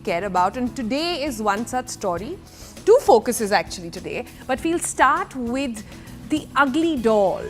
care about, and today is one such story. Two focuses actually today, but we'll start with the ugly doll.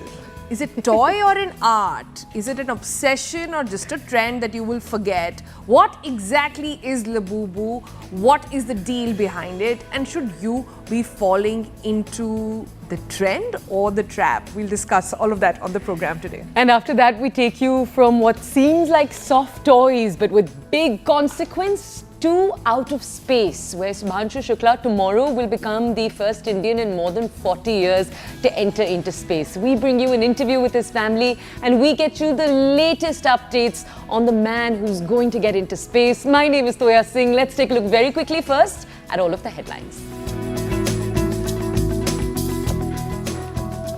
Is it toy or an art? Is it an obsession or just a trend that you will forget? What exactly is Labubu? What is the deal behind it? And should you be falling into the trend or the trap? We'll discuss all of that on the program today. And after that, we take you from what seems like soft toys but with big consequence to out of space, where Shubhanshu Shukla tomorrow will become the first Indian in more than 40 years to enter into space. We bring you an interview with his family and we get you the latest updates on the man who's going to get into space. My name is Toya Singh. Let's take a look very quickly first at all of the headlines.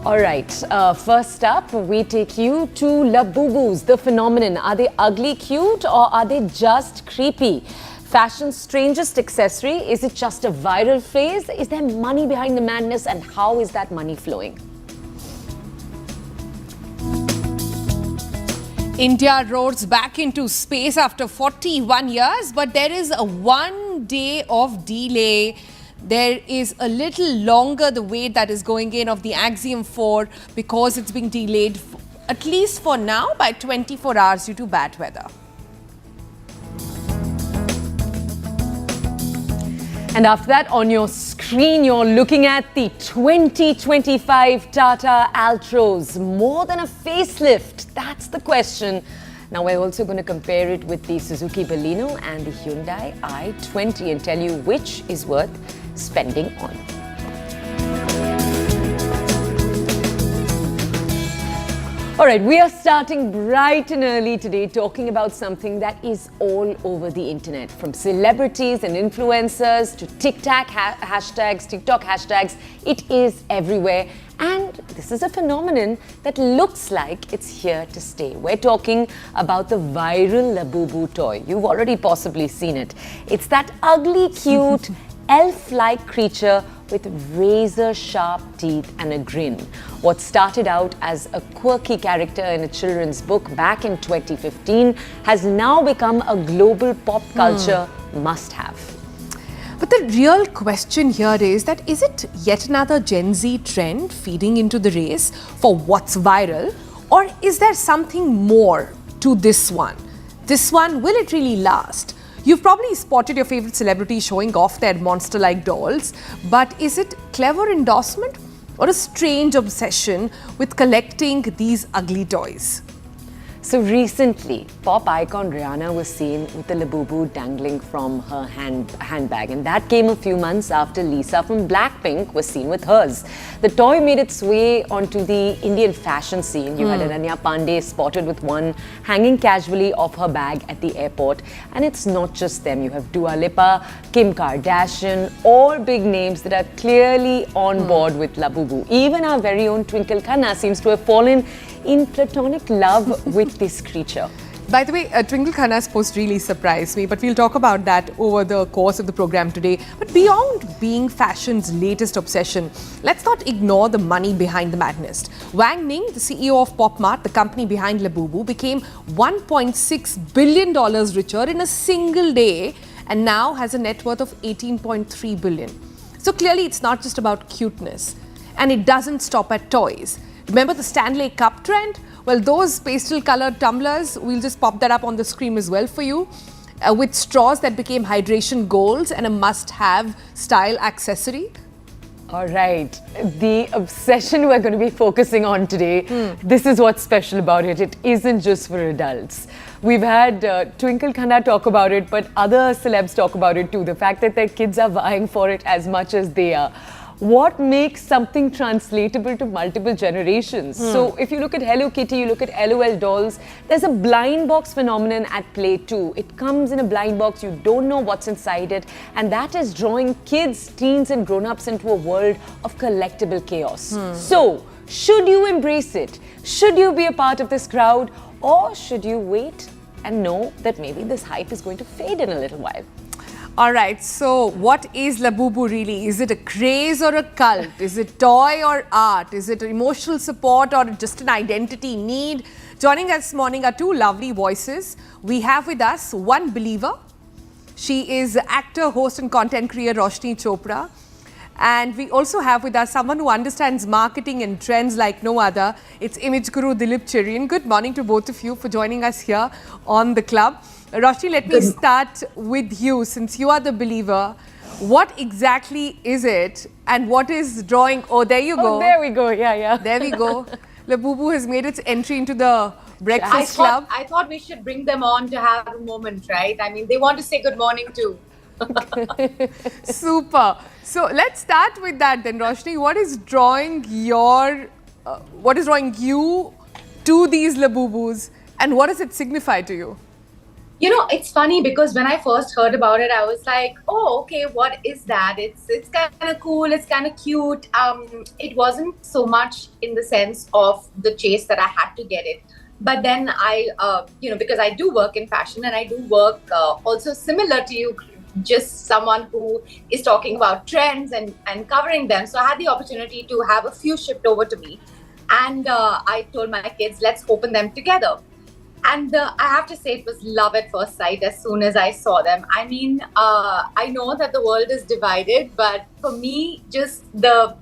All right, first up, we take you to Labubus, the phenomenon. Are they ugly cute or are they just creepy? Fashion's strangest accessory, is it just a viral phase? Is there money behind the madness, and how is that money flowing? India roars back into space after 41 years, but there is a 1 day of delay. There is a little longer the wait that is going in of the Axiom 4 because it's being delayed, at least for now, by 24 hours due to bad weather. And after that, on your screen, you're looking at the 2025 Tata Altroz. More than a facelift, that's the question. Now, we're also going to compare it with the Suzuki Baleno and the Hyundai i20 and tell you which is worth spending on. All right, we are starting bright and early today talking about something that is all over the internet, from celebrities and influencers to TikTok hashtags. It is everywhere. And this is a phenomenon that looks like it's here to stay. We're talking about the viral Labubu toy. You've already possibly seen it. It's that ugly, cute, elf-like creature with razor-sharp teeth and a grin. What started out as a quirky character in a children's book back in 2015 has now become a global pop culture must-have. But the real question here is that, is it yet another Gen Z trend feeding into the race for what's viral? Or is there something more to this one? This one, will it really last? You've probably spotted your favorite celebrity showing off their monster-like dolls, but is it clever endorsement or a strange obsession with collecting these ugly toys? So recently, pop icon Rihanna was seen with the Labubu dangling from her handbag, and that came a few months after Lisa from Blackpink was seen with hers. The toy made its way onto the Indian fashion scene. You had Ananya Pandey spotted with one hanging casually off her bag at the airport. And it's not just them. You have Dua Lipa, Kim Kardashian, all big names that are clearly on board with Labubu. Even our very own Twinkle Khanna seems to have fallen in platonic love with this creature. By the way, Twinkle Khanna's post really surprised me, but we'll talk about that over the course of the program today. But beyond being fashion's latest obsession, let's not ignore the money behind the madness. Wang Ning, the CEO of Pop Mart, the company behind Labubu, became $1.6 billion richer in a single day and now has a net worth of $18.3 billion. So clearly it's not just about cuteness, and it doesn't stop at toys. Remember the Stanley Cup trend? Well, those pastel-colored tumblers, we'll just pop that up on the screen as well for you, with straws that became hydration goals and a must-have style accessory. All right, the obsession we're going to be focusing on today, this is what's special about it. It isn't just for adults. We've had Twinkle Khanna talk about it, but other celebs talk about it too. The fact that their kids are vying for it as much as they are. What makes something translatable to multiple generations? So if you look at Hello Kitty, you look at LOL dolls, there's a blind box phenomenon at play too. It comes in a blind box, you don't know what's inside it, and that is drawing kids, teens and grown-ups into a world of collectible chaos. So, should you embrace it? Should you be a part of this crowd? Or should you wait and know that maybe this hype is going to fade in a little while? All right, so what is Labubu really? Is it a craze or a cult? Is it toy or art? Is it emotional support or just an identity need? Joining us this morning are two lovely voices. We have with us one believer, She is actor, host and content creator Roshni Chopra. And we also have with us someone who understands marketing and trends like no other. It's image guru Dilip Cherian. Good morning to both of you for joining us here on the club. Roshni, let me start with you since you are the believer. What exactly is it and what is drawing? Oh, there you go. Oh, there we go. Yeah. There we go. Labubu has made its entry into the breakfast club. I thought we should bring them on to have a moment, right? I mean, they want to say good morning too. Super. So let's start with that then, Roshni. What is drawing you to these Labubus, and what does it signify to you? You know, it's funny because when I first heard about it, I was like, oh, okay, what is that? It's kind of cool. It's kind of cute. It wasn't so much in the sense of the chase that I had to get it. But then because I do work in fashion and I do work also similar to you, just someone who is talking about trends and covering them. So I had the opportunity to have a few shipped over to me. And I told my kids, let's open them together. And I have to say it was love at first sight as soon as I saw them. I mean, I know that the world is divided, but for me, just the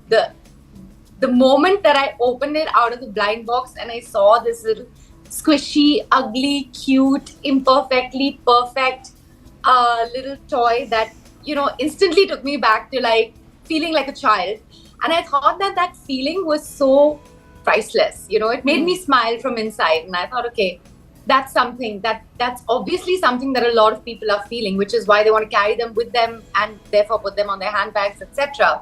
moment that I opened it out of the blind box and I saw this little squishy, ugly, cute, imperfectly perfect little toy that, instantly took me back to like feeling like a child. And I thought that feeling was so priceless. It made me smile from inside. And I thought, okay, that's something that's obviously something that a lot of people are feeling, which is why they want to carry them with them and therefore put them on their handbags, etc.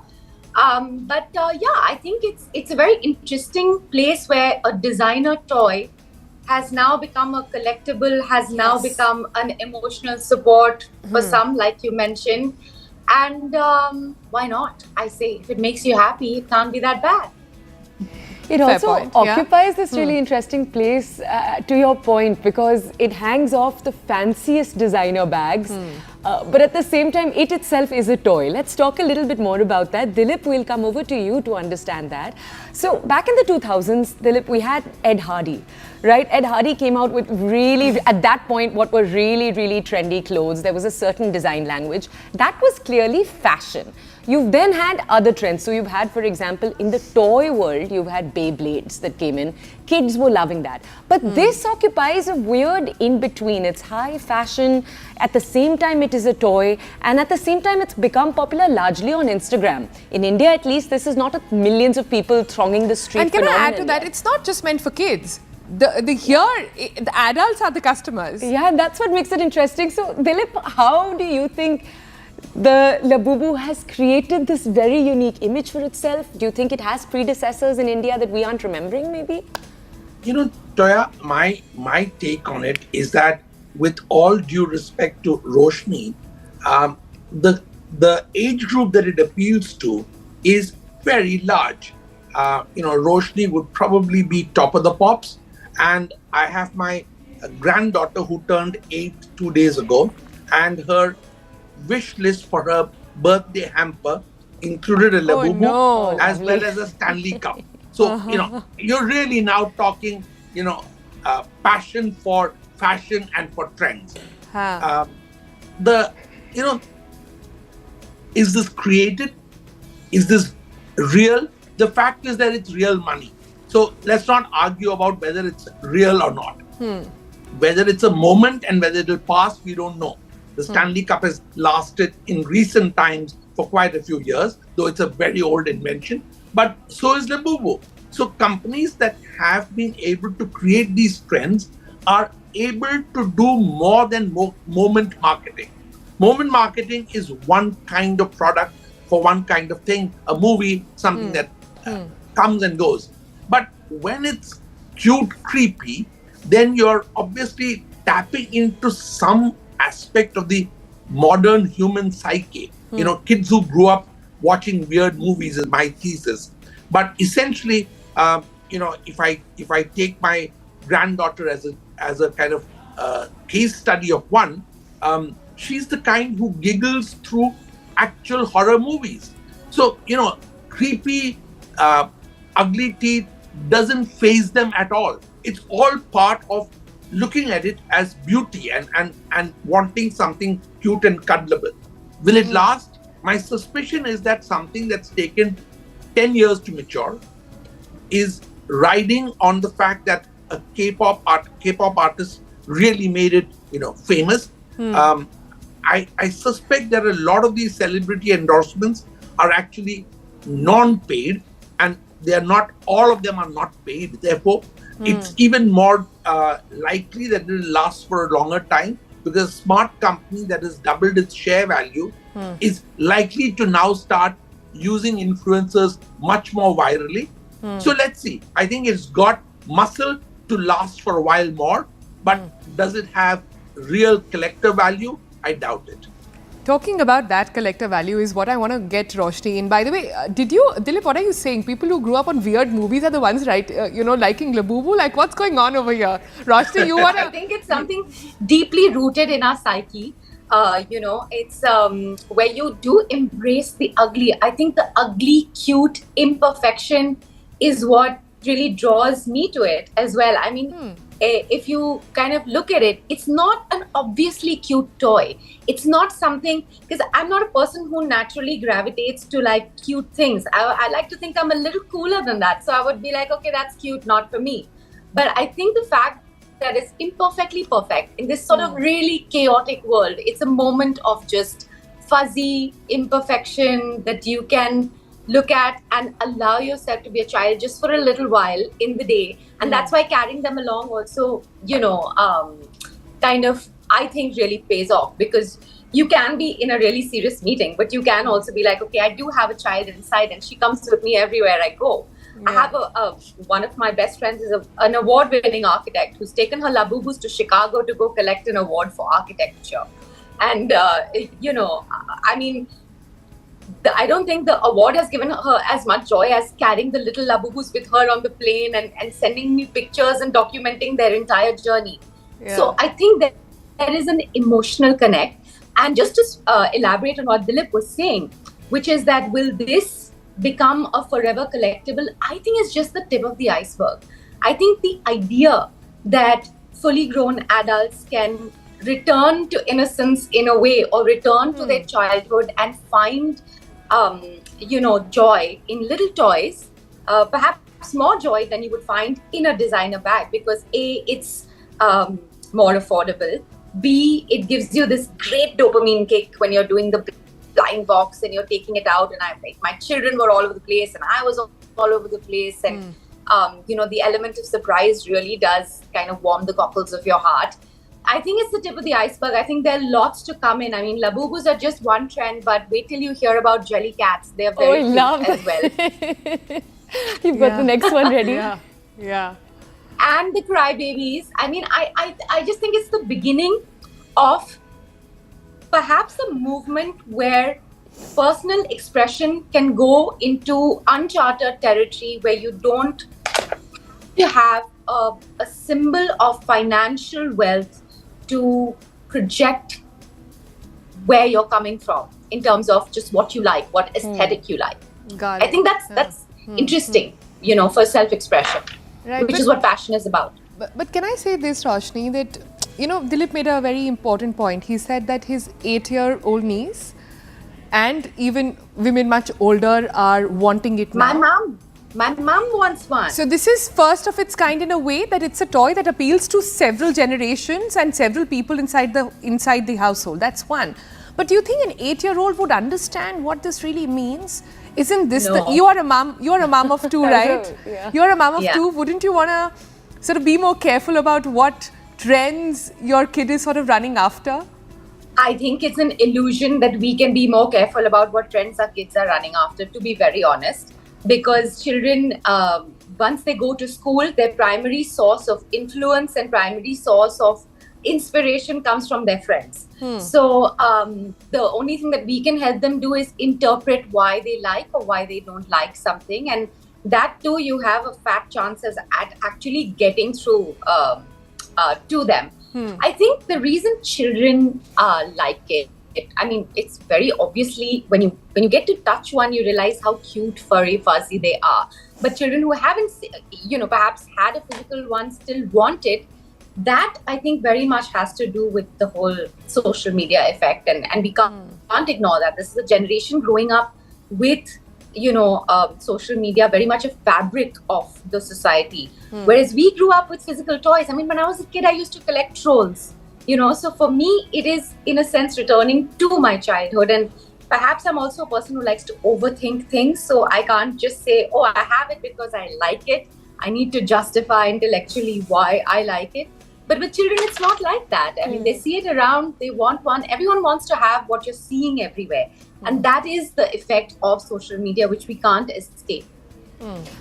I think it's a very interesting place where a designer toy has now become a collectible, has now become an emotional support for some, like you mentioned. And why not? I say, if it makes you happy, it can't be that bad. It also occupies this really interesting place, to your point, because it hangs off the fanciest designer bags. But at the same time, it itself is a toy. Let's talk a little bit more about that. Dilip, we'll come over to you to understand that. So back in the 2000s, Dilip, we had Ed Hardy, right? Ed Hardy came out with really, at that point, what were really, really trendy clothes. There was a certain design language. That was clearly fashion. You've then had other trends. So you've had, for example, in the toy world, you've had Beyblades that came in. Kids were loving that. But this occupies a weird in-between. It's high fashion. At the same time, it is a toy. And at the same time, it's become popular largely on Instagram. In India, at least, this is not millions of people thronging the street. And can I add to that? It's not just meant for kids. The adults are the customers. Yeah, and that's what makes it interesting. So, Dilip, how do you think the Labubu has created this very unique image for itself? Do you think it has predecessors in India that we aren't remembering, maybe? Toya, my take on it is that with all due respect to Roshni, the age group that it appeals to is very large. Roshni would probably be top of the pops. And I have my granddaughter who turned 8 2 days ago, and her wish list for her birthday hamper included a Labubu as well as a Stanley Cup. So, you're really now talking, passion for fashion and for trends. Is this created? Is this real? The fact is that it's real money. So let's not argue about whether it's real or not. Whether it's a moment and whether it will pass, we don't know. The Stanley Cup has lasted in recent times for quite a few years, though it's a very old invention. But so is Labubu. So companies that have been able to create these trends are able to do more than moment marketing. Moment marketing is one kind of product for one kind of thing, a movie, something that comes and goes. But when it's cute, creepy, then you're obviously tapping into some aspect of the modern human psyche. Kids who grew up watching weird movies is my thesis. But essentially, if I take my granddaughter as a kind of case study of one, she's the kind who giggles through actual horror movies. So, creepy, ugly teeth doesn't faze them at all. It's all part of looking at it as beauty and wanting something cute and cuddleable. Will it last? My suspicion is that something that's taken 10 years to mature is riding on the fact that a K-pop artist really made it, famous. I suspect that a lot of these celebrity endorsements are actually non-paid, and all of them are not paid. Therefore, it's even more likely that it will last for a longer time, because a smart company that has doubled its share value is likely to now start using influencers much more virally. So let's see. I think it's got muscle to last for a while more, but does it have real collector value? I doubt it. Talking about that collector value is what I want to get Roshni in. By the way, Dilip, what are you saying? People who grew up on weird movies are the ones, right, liking Labubu? Like, what's going on over here? Roshni, you want to... I think it's something deeply rooted in our psyche. It's where you do embrace the ugly. I think the ugly, cute imperfection is what really draws me to it as well. I mean, if you kind of look at it, it's not an obviously cute toy. It's not something, because I'm not a person who naturally gravitates to like cute things. I like to think I'm a little cooler than that. So I would be like, okay, that's cute, not for me. But I think the fact that it's imperfectly perfect in this sort of really chaotic world, it's a moment of just fuzzy imperfection that you can look at and allow yourself to be a child just for a little while in the day. And that's why carrying them along also, kind of, I think really pays off, because you can be in a really serious meeting, but you can also be like, okay, I do have a child inside and she comes with me everywhere I go. I have one of my best friends is an award-winning architect who's taken her Labubus to Chicago to go collect an award for architecture. And, I mean, I don't think the award has given her as much joy as carrying the little Labubus with her on the plane and sending me pictures and documenting their entire journey. Yeah. So I think that there is an emotional connect. And just to elaborate on what Dilip was saying, which is that will this become a forever collectible? I think it's just the tip of the iceberg. I think the idea that fully grown adults can return to innocence in a way, or return to their childhood and find joy in little toys, perhaps more joy than you would find in a designer bag, because A, it's more affordable, B, it gives you this great dopamine kick when you're doing the blind box and you're taking it out. And my children were all over the place and I was all over the place, and the element of surprise really does kind of warm the cockles of your heart. I think it's the tip of the iceberg. I think there are lots to come in. I mean, Labubus are just one trend, but wait till you hear about jelly cats. They're very cute as well. You've got the next one ready. Yeah. And the crybabies. I mean, I just think it's the beginning of perhaps a movement where personal expression can go into uncharted territory, where you don't have a symbol of financial wealth to project where you're coming from in terms of just what you like, what aesthetic you like. Got it. I think that's interesting, for self-expression, right, which is what fashion is about. But can I say this, Roshni, that, Dilip made a very important point. He said that his 8-year-old niece and even women much older are wanting it now. My mom wants one. So this is first of its kind in a way that it's a toy that appeals to several generations and several people inside the household. That's one. But do you think an 8-year-old would understand what this really means? Isn't this you are a mom of two, right? Yeah. You're a mom of two. Wouldn't you want to sort of be more careful about what trends your kid is sort of running after? I think it's an illusion that we can be more careful about what trends our kids are running after, to be very honest. Because children, once they go to school, their primary source of influence and primary source of inspiration comes from their friends. So the only thing that we can help them do is interpret why they like or why they don't like something. And that too, you have a fat chances at actually getting through to them. I think the reason children like it, I mean, it's very obviously when you get to touch one, you realize how cute, furry, fuzzy they are. But children who haven't, perhaps had a physical one still want it, that I think very much has to do with the whole social media effect, and we can't ignore that. This is a generation growing up with social media very much a fabric of the society, whereas we grew up with physical toys. I mean, when I was a kid, I used to collect trolls, so for me it is in a sense returning to my childhood. And perhaps I'm also a person who likes to overthink things, so I can't just say, oh, I have it because I like it. I need to justify intellectually why I like it. But with children, it's not like that. I mean, they see it around, they want one. Everyone wants to have what you're seeing everywhere. And that is the effect of social media, which we can't escape.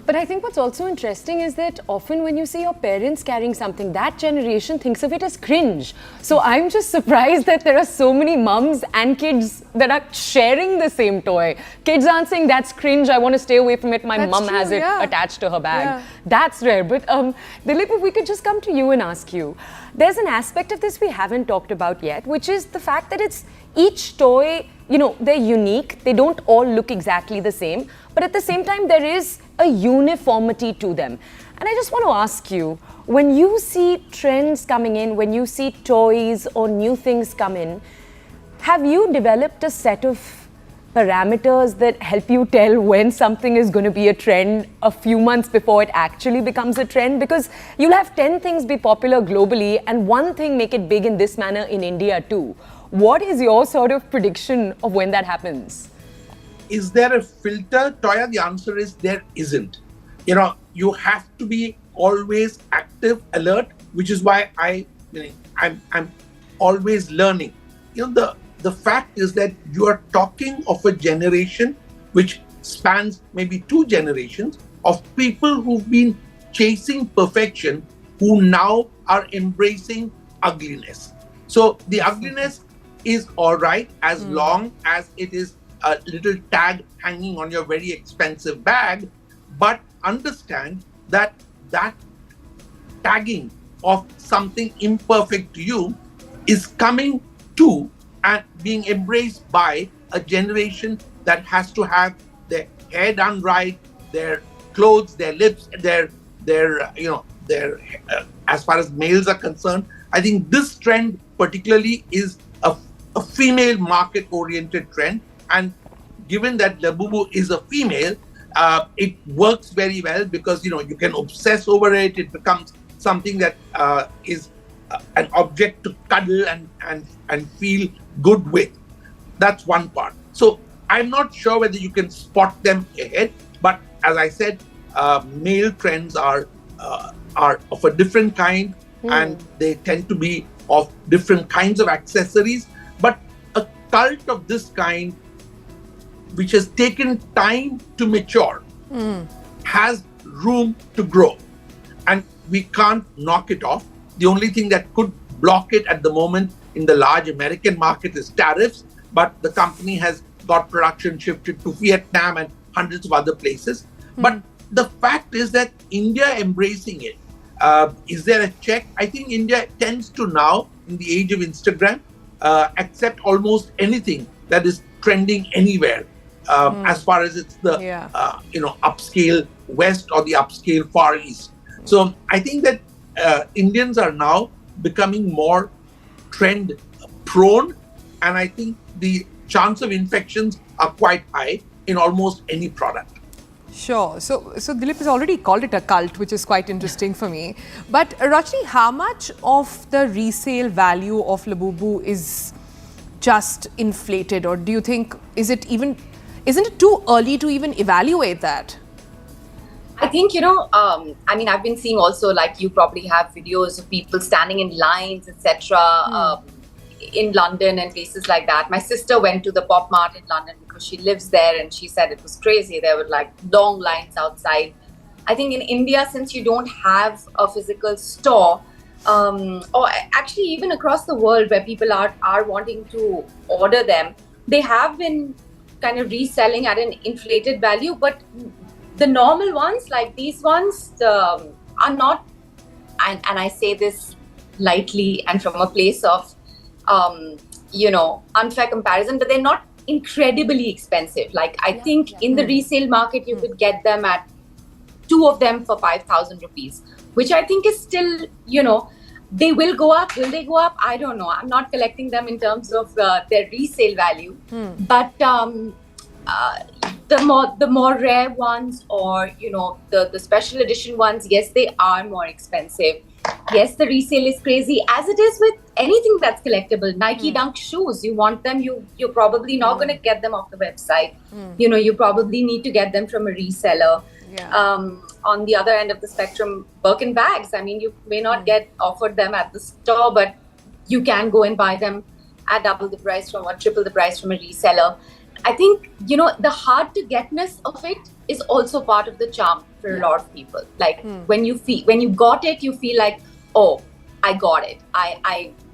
But I think what's also interesting is that often when you see your parents carrying something, that generation thinks of it as cringe. So I'm just surprised that there are so many mums and kids that are sharing the same toy. Kids aren't saying that's cringe, I want to stay away from it, my mum has it attached to her bag. Yeah. That's rare. But Dilip, if we could just come to you and ask you, there's an aspect of this we haven't talked about yet, which is the fact that it's each toy, they're unique. They don't all look exactly the same. But at the same time, there is a uniformity to them. And I just want to ask you, when you see trends coming in, when you see toys or new things come in, have you developed a set of parameters that help you tell when something is going to be a trend a few months before it actually becomes a trend? Because you'll have 10 things be popular globally and one thing make it big in this manner in India too. What is your sort of prediction of when that happens? Is there a filter, Toya? The answer is there isn't. You have to be always active, alert, which is why I'm always learning. The fact is that you are talking of a generation which spans maybe 2 generations of people who've been chasing perfection, who now are embracing ugliness. So the ugliness is all right as long as it is a little tag hanging on your very expensive bag, but understand that tagging of something imperfect to you is coming to and being embraced by a generation that has to have their hair done right, their clothes, their lips, their as far as males are concerned. I think this trend particularly is a female market oriented trend, and given that Labubu is a female, it works very well because you can obsess over it. It becomes something that is an object to cuddle and feel good with. That's one part. So I'm not sure whether you can spot them ahead, but as I said, male trends are of a different kind, and they tend to be of different kinds of accessories. But a cult of this kind, which has taken time to mature, has room to grow, and we can't knock it off. The only thing that could block it at the moment in the large American market is tariffs, but the company has got production shifted to Vietnam and hundreds of other places. But the fact is that India embracing it, is there a check? I think India tends to now, in the age of Instagram, accept almost anything that is trending anywhere, as far as it's the upscale West or the upscale Far East. So I think that Indians are now becoming more trend prone, and I think the chance of infections are quite high in almost any product. Sure. So Dilip has already called it a cult, which is quite interesting for me. But Rajni, how much of the resale value of Labubu is just inflated, or do you think isn't it too early to even evaluate that? I think, I've been seeing also, like you probably have videos of people standing in lines, etc. In London and places like that. My sister went to the Pop Mart in London because she lives there, and she said it was crazy. There were like long lines outside. I think in India, since you don't have a physical store, or actually even across the world where people are wanting to order them, they have been kind of reselling at an inflated value. But the normal ones, like these ones, are not, and I say this lightly and from a place of unfair comparison, but they're not incredibly expensive. Like I think in the resale market, you could get them at 2 of them for 5,000 rupees, which I think is still, They will go up. Will they go up? I don't know. I'm not collecting them in terms of their resale value. But the more rare ones, or the special edition ones, yes, they are more expensive. Yes, the resale is crazy, as it is with anything that's collectible. Nike Dunk shoes, you want them, you're probably not going to get them off the website. You probably need to get them from a reseller. On the other end of the spectrum, Birkin bags, I mean, you may not get offered them at the store, but you can go and buy them at double the price or triple the price from a reseller. I think, the hard to getness of it is also part of the charm for a lot of people. Like when you got it, you feel like, oh, I got it.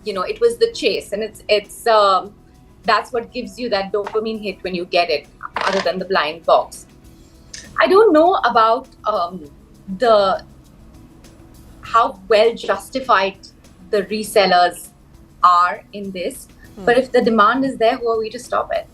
It was the chase, and it's that's what gives you that dopamine hit when you get it, other than the blind box. I don't know about how well justified the resellers are in this, but if the demand is there, who are we to stop it?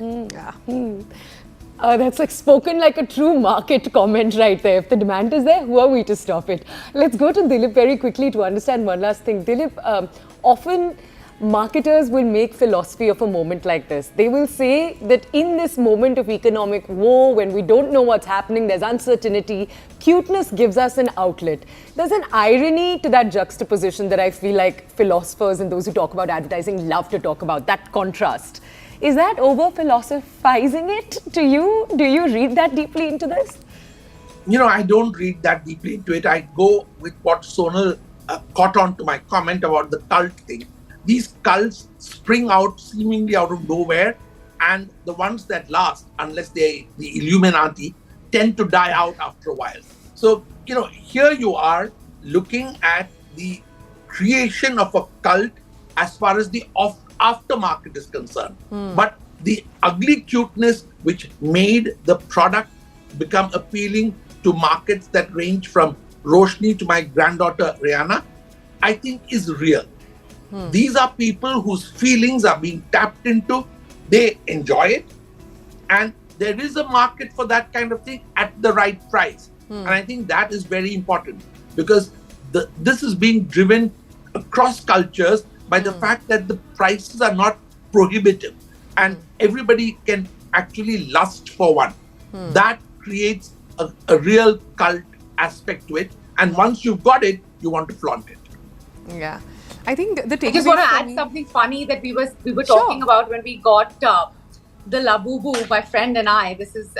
That's like spoken like a true market comment right there. If the demand is there, who are we to stop it? Let's go to Dilip very quickly to understand one last thing. Dilip, often marketers will make philosophy of a moment like this. They will say that in this moment of economic woe, when we don't know what's happening, there's uncertainty, cuteness gives us an outlet. There's an irony to that juxtaposition that I feel like philosophers and those who talk about advertising love to talk about, that contrast. Is that over-philosophizing it to you? Do you read that deeply into this? I don't read that deeply into it. I go with what Sonal caught on to my comment about the cult thing. These cults spring out seemingly out of nowhere, and the ones that last, unless the Illuminati, tend to die out after a while. So, here you are looking at the creation of a cult as far as the aftermarket is concerned. But the ugly cuteness which made the product become appealing to markets that range from Roshni to my granddaughter Rihanna, I think is real. These are people whose feelings are being tapped into. They enjoy it. And there is a market for that kind of thing at the right price. And I think that is very important, because this is being driven across cultures by the fact that the prices are not prohibitive and everybody can actually lust for one. That creates a real cult aspect to it. And once you've got it, you want to flaunt it. Yeah. I think the takeaway. I just want to add something funny that we were talking about when we got the Labubu, my friend and I. This is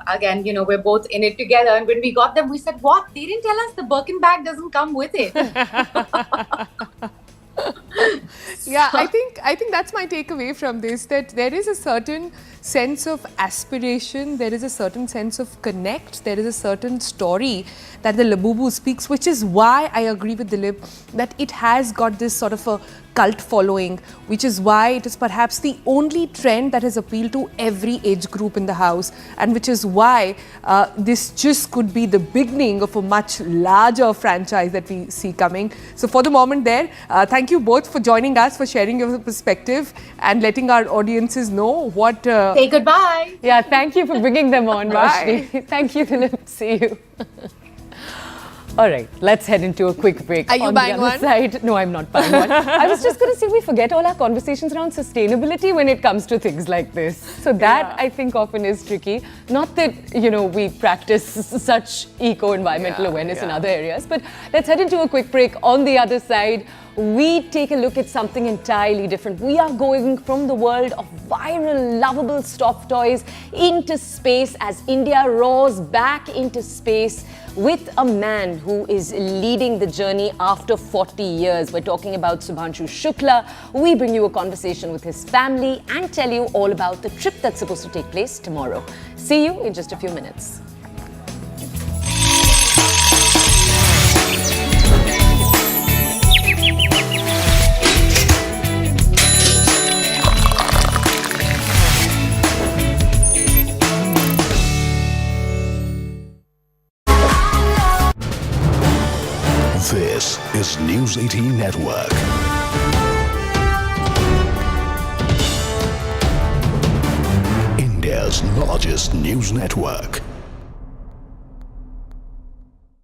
again, we're both in it together. And when we got them, we said, "What? They didn't tell us the Birkin bag doesn't come with it." Yeah, I think that's my takeaway from this, that there is a certain sense of aspiration, there is a certain sense of connect, there is a certain story that the Labubu speaks, which is why I agree with Dilip that it has got this sort of a cult following, which is why it is perhaps the only trend that has appealed to every age group in the house, and which is why this just could be the beginning of a much larger franchise that we see coming. So for the moment there, thank you both for joining us, for sharing your perspective and letting our audiences know what... Say goodbye. Yeah, thank you for bringing them on, Roshni. Thank you, Dilip. See you. All right, let's head into a quick break. Are you buying one? Side, no, I'm not buying one. I was just going to say, we forget all our conversations around sustainability when it comes to things like this. So that, I think, often is tricky. Not that, we practice such eco-environmental awareness in other areas, but let's head into a quick break. On the other side, we take a look at something entirely different. We are going from the world of viral, lovable soft toys into space as India roars back into space with a man who is leading the journey after 40 years. We're talking about Shubhanshu Shukla. We bring you a conversation with his family and tell you all about the trip that's supposed to take place tomorrow. See you in just a few minutes. This is News 18 Network. India's largest news network.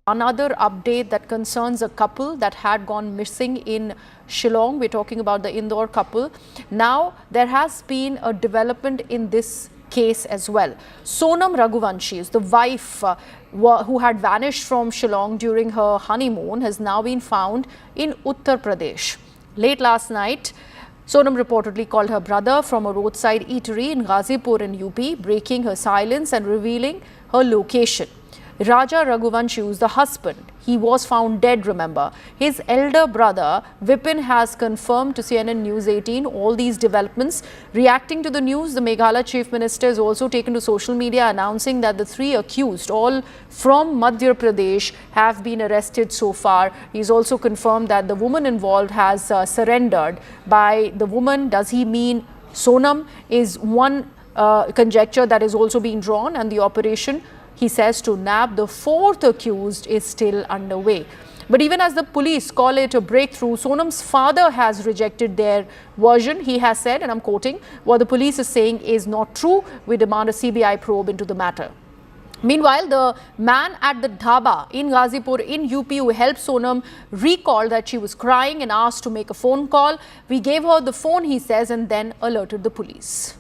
Another update that concerns a couple that had gone missing in Shillong. We're talking about the Indore couple. Now, there has been a development in this case as well. Sonam Raghuvanshi is the wife who had vanished from Shillong during her honeymoon, has now been found in Uttar Pradesh. Late last night, Sonam reportedly called her brother from a roadside eatery in Ghazipur in UP, breaking her silence and revealing her location. Raja Raghuvanshi, who is the husband, he was found dead, remember. His elder brother, Vipin, has confirmed to CNN News 18 all these developments. Reacting to the news, the Meghalaya Chief Minister has also taken to social media announcing that the 3 accused, all from Madhya Pradesh, have been arrested so far. He's also confirmed that the woman involved has surrendered. By the woman, does he mean Sonam? Is one conjecture that is also being drawn, and the operation, he says, to nab the 4th accused is still underway. But even as the police call it a breakthrough, Sonam's father has rejected their version. He has said, and I'm quoting, what the police is saying is not true. We demand a CBI probe into the matter. Meanwhile, the man at the dhaba in Ghazipur in UP who helped Sonam recalled that she was crying and asked to make a phone call. We gave her the phone, he says, and then alerted the police.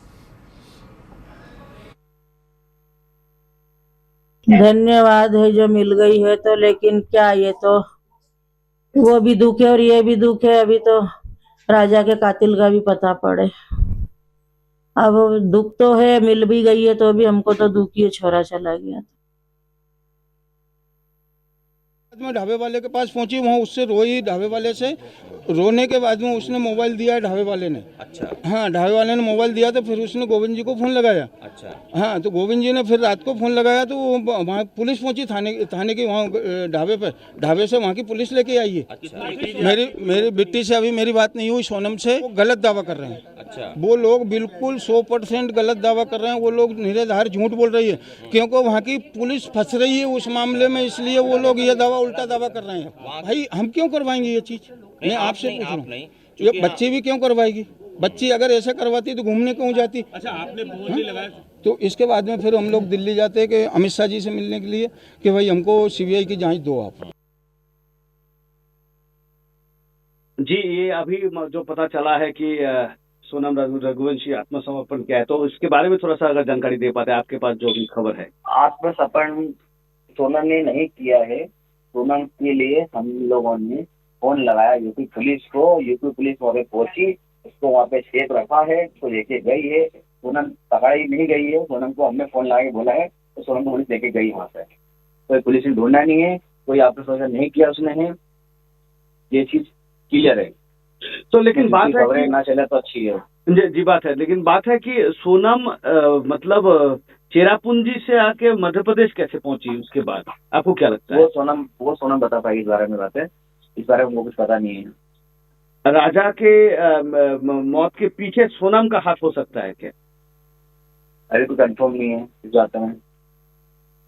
धन्यवाद है जो मिल गई है, तो लेकिन क्या, ये तो वो भी दुख है और ये भी दुख है। अभी तो राजा के कातिल का भी पता पड़े। अब दुख तो है, मिल भी गई है तो भी हमको तो दुख ही है, छोरा चला गया। मैं ढाबे वाले के पास पहुंची, वहाँ उससे रोई। ढाबे वाले से रोने के बाद में उसने मोबाइल दिया ढाबे वाले ने। अच्छा। हाँ, ढाबे वाले ने मोबाइल दिया तो फिर उसने गोविंद जी को फ़ोन लगाया। अच्छा। हाँ, तो गोविंद जी ने फिर रात को फ़ोन लगाया तो वहाँ पुलिस पहुंची, थाने की वहाँ ढाबे पे। ढाबे से वहाँ की पुलिस लेके आई है। अच्छा। मेरी बिट्टी से अभी मेरी बात नहीं हुई, सोनम से। वो गलत दावा कर रहे हैं। अच्छा। वो लोग बिल्कुल 100% गलत दावा कर रहे हैं। वो लोग निराधार झूठ बोल रही है, क्योंकि वहाँ की पुलिस फंस रही है उस मामले में, इसलिए वो लोग ये दावा, उल्टा दावा कर रहे हैं। भाई हम क्यों करवाएंगे ये चीज? मैं आपसे पूछ रहा हूँ, ये बच्ची भी क्यों करवाएगी? बच्ची अगर ऐसा करवाती तो घूमने क्यों जाती? अच्छा, आपने फोन नहीं लगाया? तो इसके बाद में फिर हम लोग दिल्ली जाते हैं कि अमित शाह जी से मिलने के लिए कि भाई हमको सीबीआई की जांच दो आप। जी, ये अभी जो पता चला है कि सोनम रघुवंशी आत्मसमर्पण किया है, तो इसके बारे में थोड़ा सा अगर जानकारी दे पाते हैं, आपके पास जो भी खबर है। आत्मसमर्पण सोनम ने नहीं किया है। सोनम के लिए हम लोगों ने फोन लगाया यूपी पुलिस को। यूपी पुलिस वहाँ पे पहुंची, उसको वहाँ पे सेफ रखा है, उसको लेके गई है। सोनम पकड़ी नहीं गई है। सोनम को हमने फोन लगा के बोला है तो सोनम को पुलिस लेके गई वहाँ पे। कोई पुलिस ने ढूंढा नहीं है, कोई आत्मसमर्पण नहीं किया उसने है, ये चीज क्लियर है। तो लेकिन बात है खबरें ना चले तो अच्छी है। जी बात है, लेकिन बात है कि सोनम मतलब चेरापूंजी से आके मध्य प्रदेश कैसे पहुंची? उसके बाद आपको क्या लगता है? वो सोनम बता पाएगी इस बारे में। बात है, इस बारे में हमको कुछ पता नहीं है। राजा के मौत के पीछे सोनम का हाथ हो सकता है क्या? अरे तो कंफर्म नहीं है इस बात में,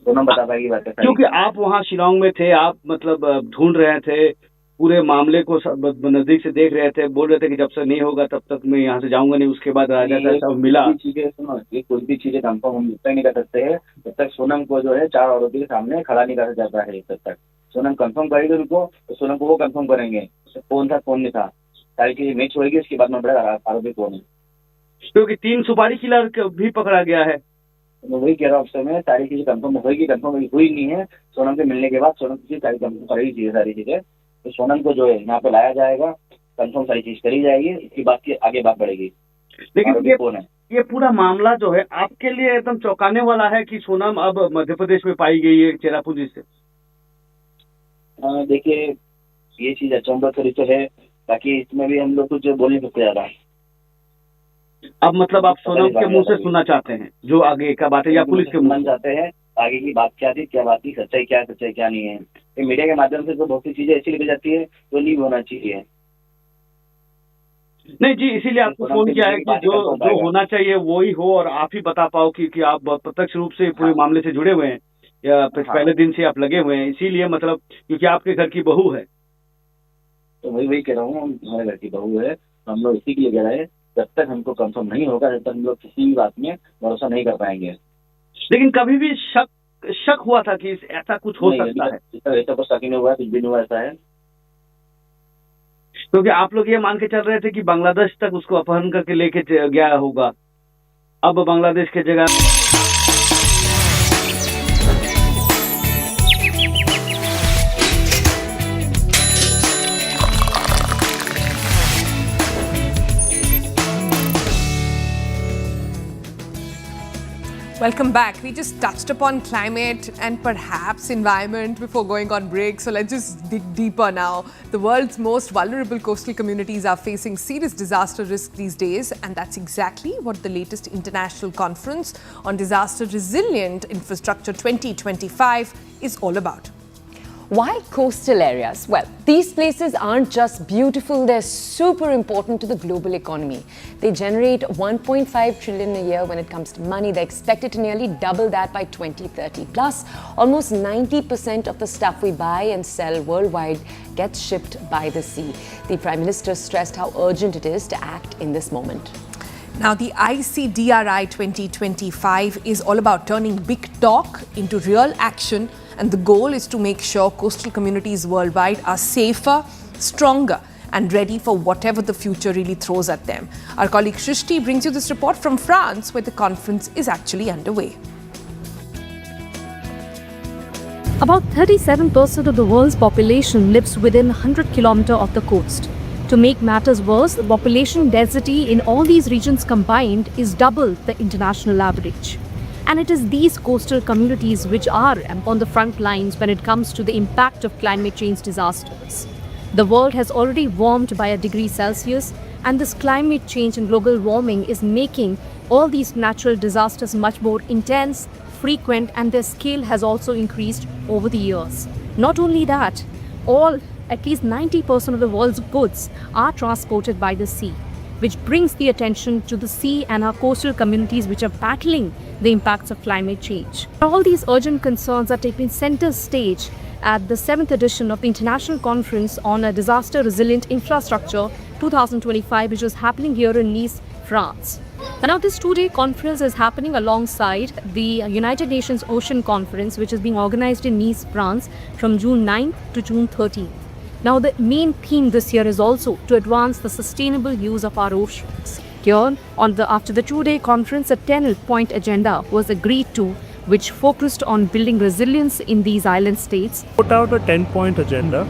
सोनम बता पाएगी बात है। क्योंकि आप वहाँ शिलांग में थे, आप मतलब ढूंढ रहे थे, पूरे मामले को नजदीक से देख रहे थे, बोल रहे थे कि जब तक नहीं होगा तब तक मैं यहाँ से जाऊंगा नहीं। उसके बाद राजा का सब मिला। चीजें सुनो, ये कोई भी चीजें कंफर्म हम तक नहीं कर सकते हैं जब तक सोनम को जो है 4 आरोपी के सामने खड़ा नहीं करा जाता है। तब तक सोनम कंफर्म करेगी उनको, तो सोनम को वो कंफर्म करेंगे कौन था कौन नहीं था, सारी चीजें मैच होगी। उसके बाद में बड़ा आरोपी कौन है, क्योंकि 3 सुपारी किलर भी पकड़ा गया है। मैं वही कह रहा हूँ, उसमें सारी चीजें कंफर्म होगी। कंफर्म हुई नहीं है। सोनम के मिलने के बाद सोनम की सारी कंफर्म करेगी चीजें, सारी चीजें। तो सोनम को जो है यहाँ पे लाया जाएगा, कंफर्म सारी चीज करी जाएगी, इसकी बात की आगे बात बढ़ेगी। लेकिन ये पूरा मामला जो है आपके लिए एकदम चौंकाने वाला है कि सोनम अब मध्य प्रदेश में पाई गई है चेरापूंजी से। देखिए, ये चीज अचंभा थोड़ी तो है, ताकि इसमें भी हम लोग कुछ बोल नहीं सकते ज्यादा। अब मतलब आप सोनम के मुंह से सुनना चाहते हैं जो आगे का बात है, या पुलिस के मुंह चाहते हैं आगे की बात क्या थी, क्या बात थी, सच्चाई क्या है, सच्चाई क्या नहीं है। ये मीडिया के माध्यम से तो बहुत सी चीजें ऐसी लिखी जाती है जो नहीं होना चाहिए। नहीं जी, इसीलिए आपको फोन किया है कि जो होना चाहिए वो ही हो, और आप ही बता पाओ कि आप प्रत्यक्ष रूप से पूरे मामले से जुड़े हुए हैं, या पहले दिन से आप लगे हुए हैं। इसीलिए मतलब क्योंकि आपके घर की बहू है। तो वही कह रहा हूँ, हमारे घर की बहू है, हम लोग इसी के लिए कह रहे हैं। जब तक हमको कंफर्म नहीं होगा, जब तक हम लोग किसी भी बात में भरोसा नहीं कर पाएंगे। लेकिन कभी भी शक शक हुआ था कि ऐसा कुछ हो सकता है? ऐसा कुछ शक नहीं हुआ, कुछ भी नहीं हुआ ऐसा है। क्योंकि आप लोग ये मान के चल रहे थे कि बांग्लादेश तक उसको अपहरण करके लेके गया होगा, अब बांग्लादेश के जगह Welcome back. We just touched upon climate and perhaps environment before going on break. So let's just dig deeper now. The world's most vulnerable coastal communities are facing serious disaster risk these days. And that's exactly what the latest International Conference on Disaster Resilient Infrastructure 2025 is all about. Why coastal areas? Well, these places aren't just beautiful, they're super important to the global economy. They generate 1.5 trillion a year when it comes to money. They're expected to nearly double that by 2030. Plus, almost 90% of the stuff we buy and sell worldwide gets shipped by the sea. The Prime Minister stressed how urgent it is to act in this moment. Now, the ICDRI 2025 is all about turning big talk into real action, and the goal is to make sure coastal communities worldwide are safer, stronger, and ready for whatever the future really throws at them. Our colleague Shrishti brings you this report from France, where the conference is actually underway. About 37% of the world's population lives within 100 kilometers of the coast. To make matters worse, the population density in all these regions combined is double the international average. And it is these coastal communities which are on the front lines when it comes to the impact of climate change disasters. The world has already warmed by a degree Celsius, and this climate change and global warming is making all these natural disasters much more intense, frequent, and their scale has also increased over the years. Not only that, at least 90% of the world's goods are transported by the sea, which brings the attention to the sea and our coastal communities which are battling the impacts of climate change. All these urgent concerns are taking center stage at the 7th edition of the International Conference on a Disaster Resilient Infrastructure 2025, which is happening here in Nice, France. And now this two-day conference is happening alongside the United Nations Ocean Conference, which is being organized in Nice, France from June 9th to June 13th. Now, the main theme this year is also to advance the sustainable use of our oceans. Here, after the two-day conference, a 10-point agenda was agreed to, which focused on building resilience in these island states. Put out a 10-point agenda.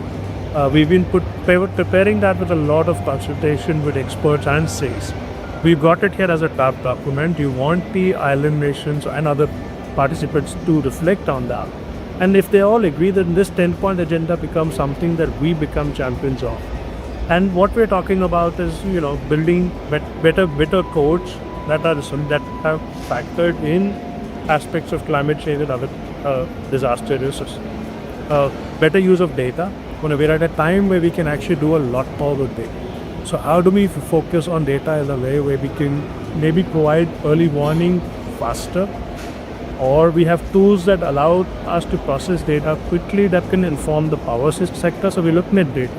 We've been preparing that with a lot of consultation with experts and states. We've got it here as a draft document. You want the island nations and other participants to reflect on that. And if they all agree, then this 10-point agenda becomes something that we become champions of. And what we're talking about is, building better codes that have factored in aspects of climate change and other disaster risks. Better use of data. We're at a time where we can actually do a lot more with data. So how do we focus on data in a way where we can maybe provide early warning faster? Or we have tools that allow us to process data quickly that can inform the power sector. So we're looking at data.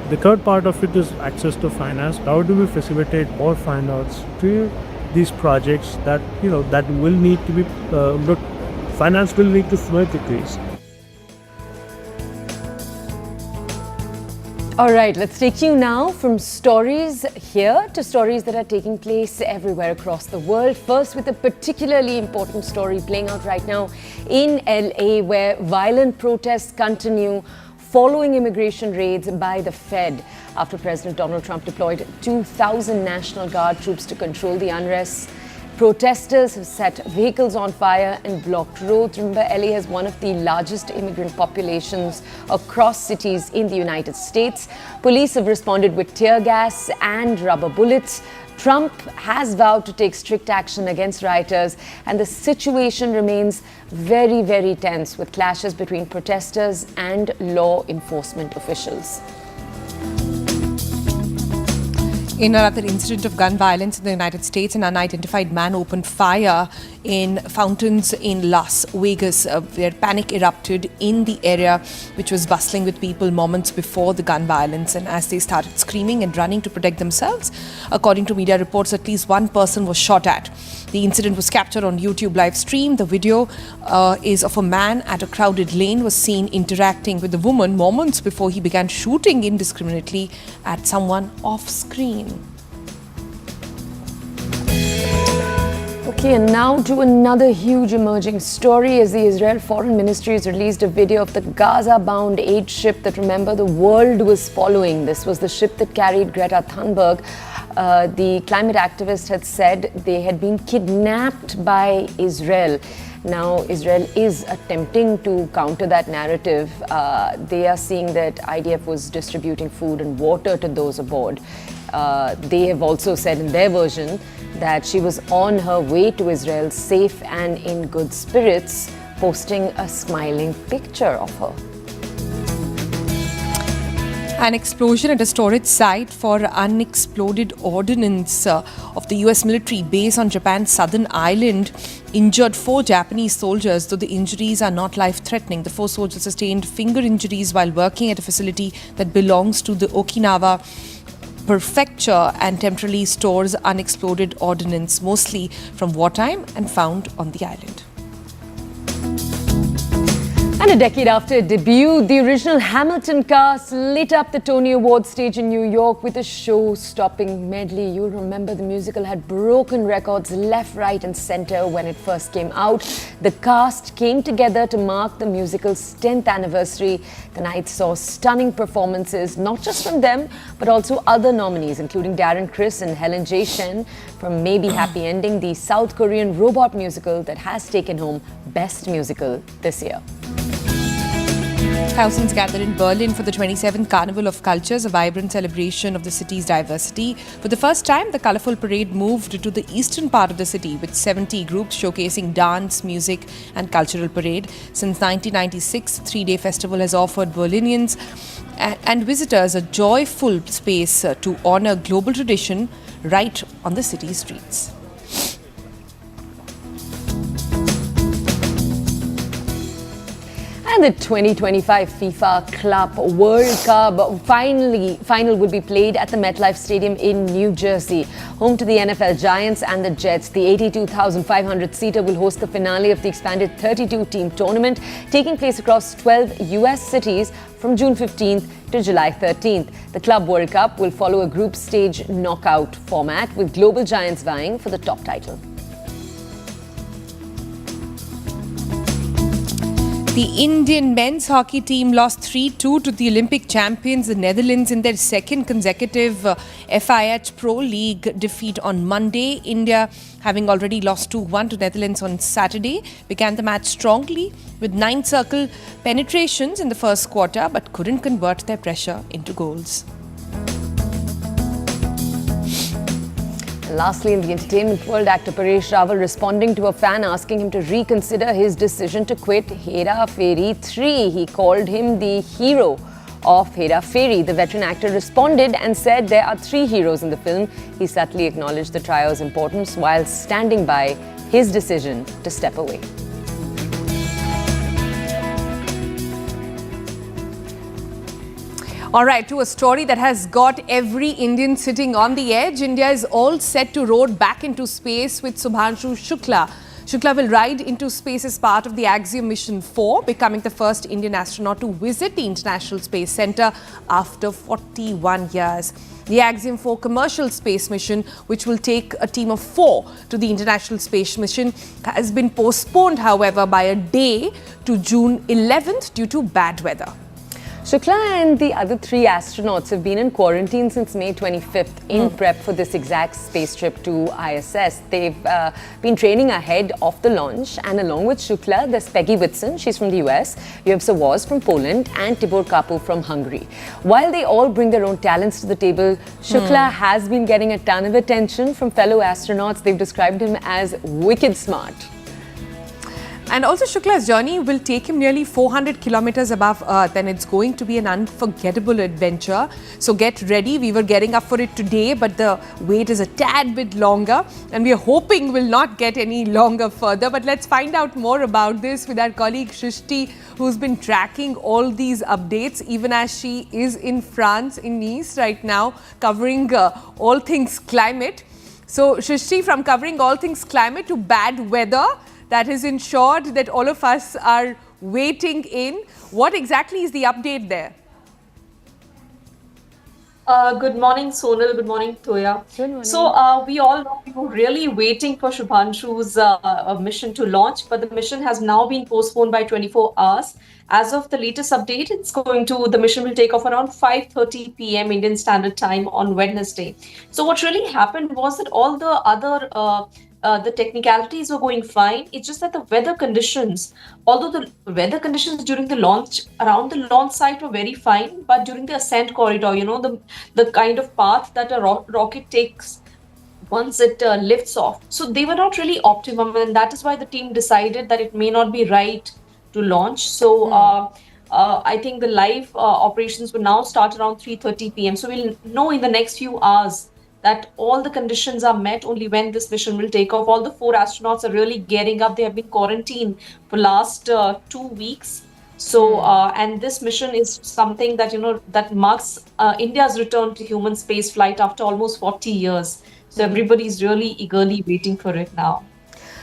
The third part of it is access to finance. How do we facilitate more finance to these projects that that will need to be finance will need to flow to Greece. All right, let's take you now from stories here to stories that are taking place everywhere across the world. First, with a particularly important story playing out right now in LA, where violent protests continue following immigration raids by the Fed after President Donald Trump deployed 2,000 National Guard troops to control the unrest. Protesters have set vehicles on fire and blocked roads. Remember, LA has one of the largest immigrant populations across cities in the United States. Police have responded with tear gas and rubber bullets. Trump has vowed to take strict action against rioters, and the situation remains very, very tense with clashes between protesters and law enforcement officials. In another incident of gun violence in the United States, an unidentified man opened fire in fountains in Las Vegas, where panic erupted in the area, which was bustling with people moments before the gun violence. And as they started screaming and running to protect themselves, according to media reports, at least one person was shot at. The incident was captured on YouTube live stream. The video is of a man at a crowded lane was seen interacting with a woman moments before he began shooting indiscriminately at someone off screen. Okay, and now to another huge emerging story as the Israel Foreign Ministry has released a video of the Gaza-bound aid ship that, remember, the world was following. This was the ship that carried Greta Thunberg. The climate activist had said they had been kidnapped by Israel. Now, Israel is attempting to counter that narrative. They are seeing that IDF was distributing food and water to those aboard. They have also said in their version that she was on her way to Israel safe and in good spirits, posting a smiling picture of her. An explosion at a storage site for unexploded ordnance of the US military base on Japan's southern island injured 4 Japanese soldiers, though the injuries are not life-threatening. The 4 soldiers sustained finger injuries while working at a facility that belongs to the Okinawa Prefecture and temporarily stores unexploded ordnance, mostly from wartime, and found on the island. And a decade after it debuted, the original Hamilton cast lit up the Tony Awards stage in New York with a show-stopping medley. You'll remember the musical had broken records left, right and centre when it first came out. The cast came together to mark the musical's 10th anniversary. The night saw stunning performances, not just from them, but also other nominees, including Darren Criss and Helen J. Shen from Maybe Happy Ending, the South Korean robot musical that has taken home Best Musical this year. Thousands gathered in Berlin for the 27th Carnival of Cultures, a vibrant celebration of the city's diversity. For the first time, the colourful parade moved to the eastern part of the city with 70 groups showcasing dance, music and cultural parade. Since 1996, the 3-day festival has offered Berlinians and visitors a joyful space to honour global tradition right on the city streets. And the 2025 FIFA Club World Cup final will be played at the MetLife Stadium in New Jersey. Home to the NFL Giants and the Jets, the 82,500-seater will host the finale of the expanded 32-team tournament, taking place across 12 US cities from June 15th to July 13th. The Club World Cup will follow a group stage knockout format with global giants vying for the top title. The Indian men's hockey team lost 3-2 to the Olympic champions, the Netherlands, in their second consecutive FIH Pro League defeat on Monday. India, having already lost 2-1 to Netherlands on Saturday, began the match strongly with 9 circle penetrations in the first quarter, but couldn't convert their pressure into goals. Lastly, in the entertainment world, actor Paresh Rawal responding to a fan asking him to reconsider his decision to quit Hera Fairy 3. He called him the hero of Hera Fairy. The veteran actor responded and said there are 3 heroes in the film. He subtly acknowledged the trio's importance while standing by his decision to step away. All right, to a story that has got every Indian sitting on the edge. India is all set to roar back into space with Shubhanshu Shukla. Shukla will ride into space as part of the Axiom Mission 4, becoming the first Indian astronaut to visit the International Space Centre after 41 years. The Axiom 4 commercial space mission, which will take a team of 4 to the International Space Mission, has been postponed, however, by a day to June 11th due to bad weather. Shukla and the other 3 astronauts have been in quarantine since May 25th in prep for this exact space trip to ISS. They've been training ahead of the launch, and along with Shukla, there's Peggy Whitson, she's from the US, you have Sawaz from Poland and Tibor Kapu from Hungary. While they all bring their own talents to the table, Shukla has been getting a ton of attention from fellow astronauts. They've described him as wicked smart. And also, Shukla's journey will take him nearly 400 kilometers above Earth, and it's going to be an unforgettable adventure. So get ready. We were getting up for it today, but the wait is a tad bit longer, and we are hoping will not get any longer further. But let's find out more about this with our colleague Shrishti, who's been tracking all these updates, even as she is in France, in Nice right now, covering all things climate. So, Shrishti, from covering all things climate to bad weather, that has ensured that all of us are waiting in. What exactly is the update there? Good morning, Sonal. Good morning, Toya. Good morning. So we all know we were really waiting for Shubhanshu's mission to launch, but the mission has now been postponed by 24 hours. As of the latest update, the mission will take off around 5:30 p.m. Indian Standard Time on Wednesday. So what really happened was that all the other the technicalities were going fine. It's just that the weather conditions, although the weather conditions during the launch around the launch site were very fine, but during the ascent corridor, the kind of path that a rocket takes once it lifts off, so they were not really optimum, and that is why the team decided that it may not be right to launch. So I think the live operations will now start around 3:30 p.m. So we'll know in the next few hours that all the conditions are met only when this mission will take off. All the 4 astronauts are really gearing up. They have been quarantined for last 2 weeks. So, and this mission is something that, that marks India's return to human space flight after almost 40 years. So everybody is really eagerly waiting for it now.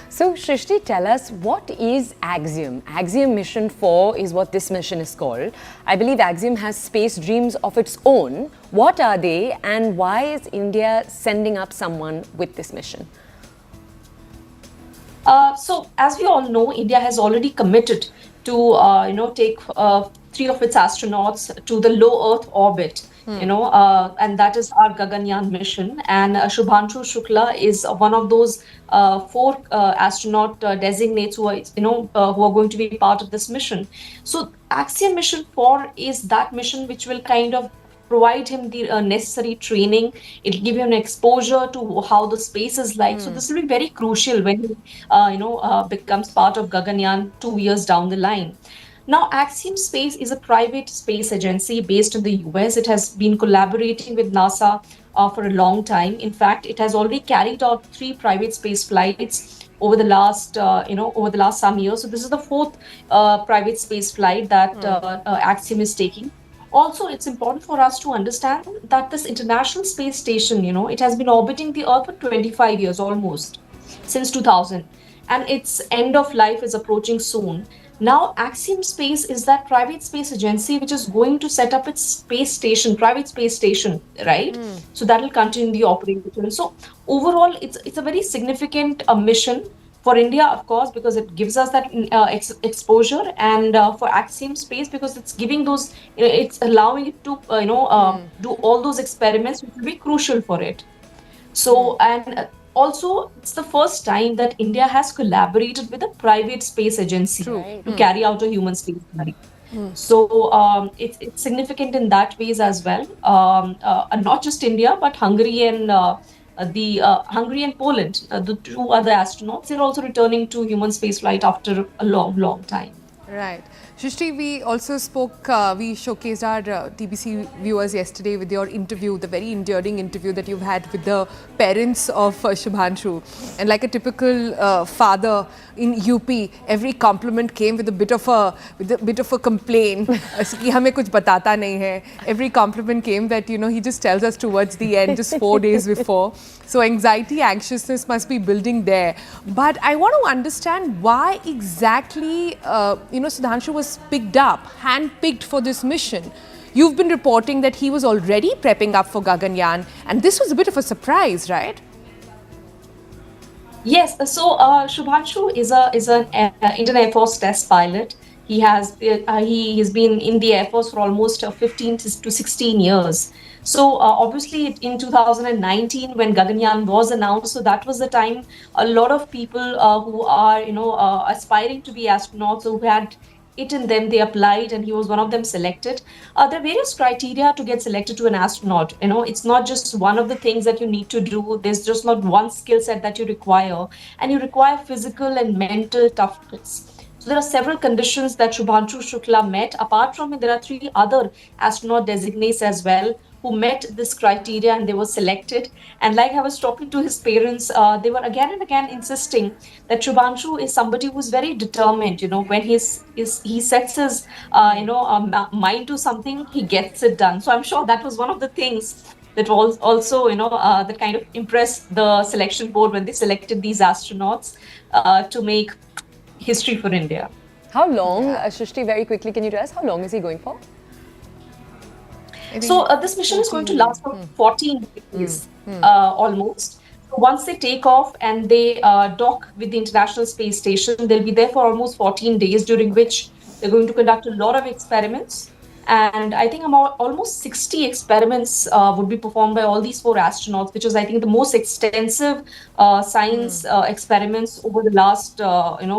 So, Shrishti, tell us, what is Axiom? Axiom Mission 4 is what this mission is called. I believe Axiom has space dreams of its own. What are they, and why is India sending up someone with this mission? So, as we all know, India has already committed to, take 3 of its astronauts to the low Earth orbit. And that is our Gaganyaan mission. And Shubhanshu Shukla is one of those 4 astronaut designates who are, who are going to be part of this mission. So Axiom Mission 4 is that mission which will kind of provide him the necessary training. It'll give him an exposure to how the space is like. So this will be very crucial when he, becomes part of Gaganyaan 2 years down the line. Now, Axiom Space is a private space agency based in the US. It has been collaborating with NASA for a long time. In fact, it has already carried out 3 private space flights over the last, some years. So this is the 4th private space flight that Axiom is taking. Also, it's important for us to understand that this International Space Station, it has been orbiting the Earth for 25 years almost, since 2000. And its end of life is approaching soon. Now, Axiom Space is that private space agency which is going to set up its private space station, right? So that will continue the operation. So overall, it's a very significant mission for India, of course, because it gives us that exposure, and for Axiom Space because it's giving those, it's allowing it to, do all those experiments which will be crucial for it. So, and also, it's the first time that India has collaborated with a private space agency to carry out a human space flight. So it's significant in that ways as well. And not just India, but Hungary and Hungary and Poland, the 2 other astronauts, they're also returning to human space flight after a long, long time. Right. Shrishti, we also spoke, we showcased our TBC viewers yesterday with your interview, the very endearing interview that you've had with the parents of Shubhanshu. And like a typical father in UP, every compliment came with a bit of a complaint. कि हमें कुछ बताता नहीं है. Every compliment came that, he just tells us towards the end, just 4 days before. So anxiety, anxiousness must be building there. But I want to understand why exactly, Shubhanshu was picked up, hand-picked for this mission. You've been reporting that he was already prepping up for Gaganyaan, and this was a bit of a surprise, right? Yes, so Shubhanshu is an Indian Air Force test pilot. He has been in the Air Force for almost 15 to 16 years. So obviously in 2019 when Gaganyaan was announced, so that was the time a lot of people who are aspiring to be astronauts, who had it in them, they applied, and he was one of them selected. There are various criteria to get selected to an astronaut. It's not just one of the things that you need to do. There's just not one skill set that you require, and you require physical and mental toughness. So there are several conditions that Shubhanshu Shukla met. Apart from him, there are 3 other astronaut designates as well who met this criteria and they were selected. And like I was talking to his parents, they were again and again insisting that Shubhanshu is somebody who's very determined. When he sets his mind to something, he gets it done. So I'm sure that was one of the things that was also, that kind of impressed the selection board when they selected these astronauts to make history for India. How long, Shrishti, very quickly, can you tell us how long is he going for? So this mission is going to last for 14 days, almost. So once they take off and they dock with the International Space Station, they'll be there for almost 14 days, during which they're going to conduct a lot of experiments. And I think about almost 60 experiments would be performed by all these 4 astronauts, which is, I think, the most extensive science experiments over the last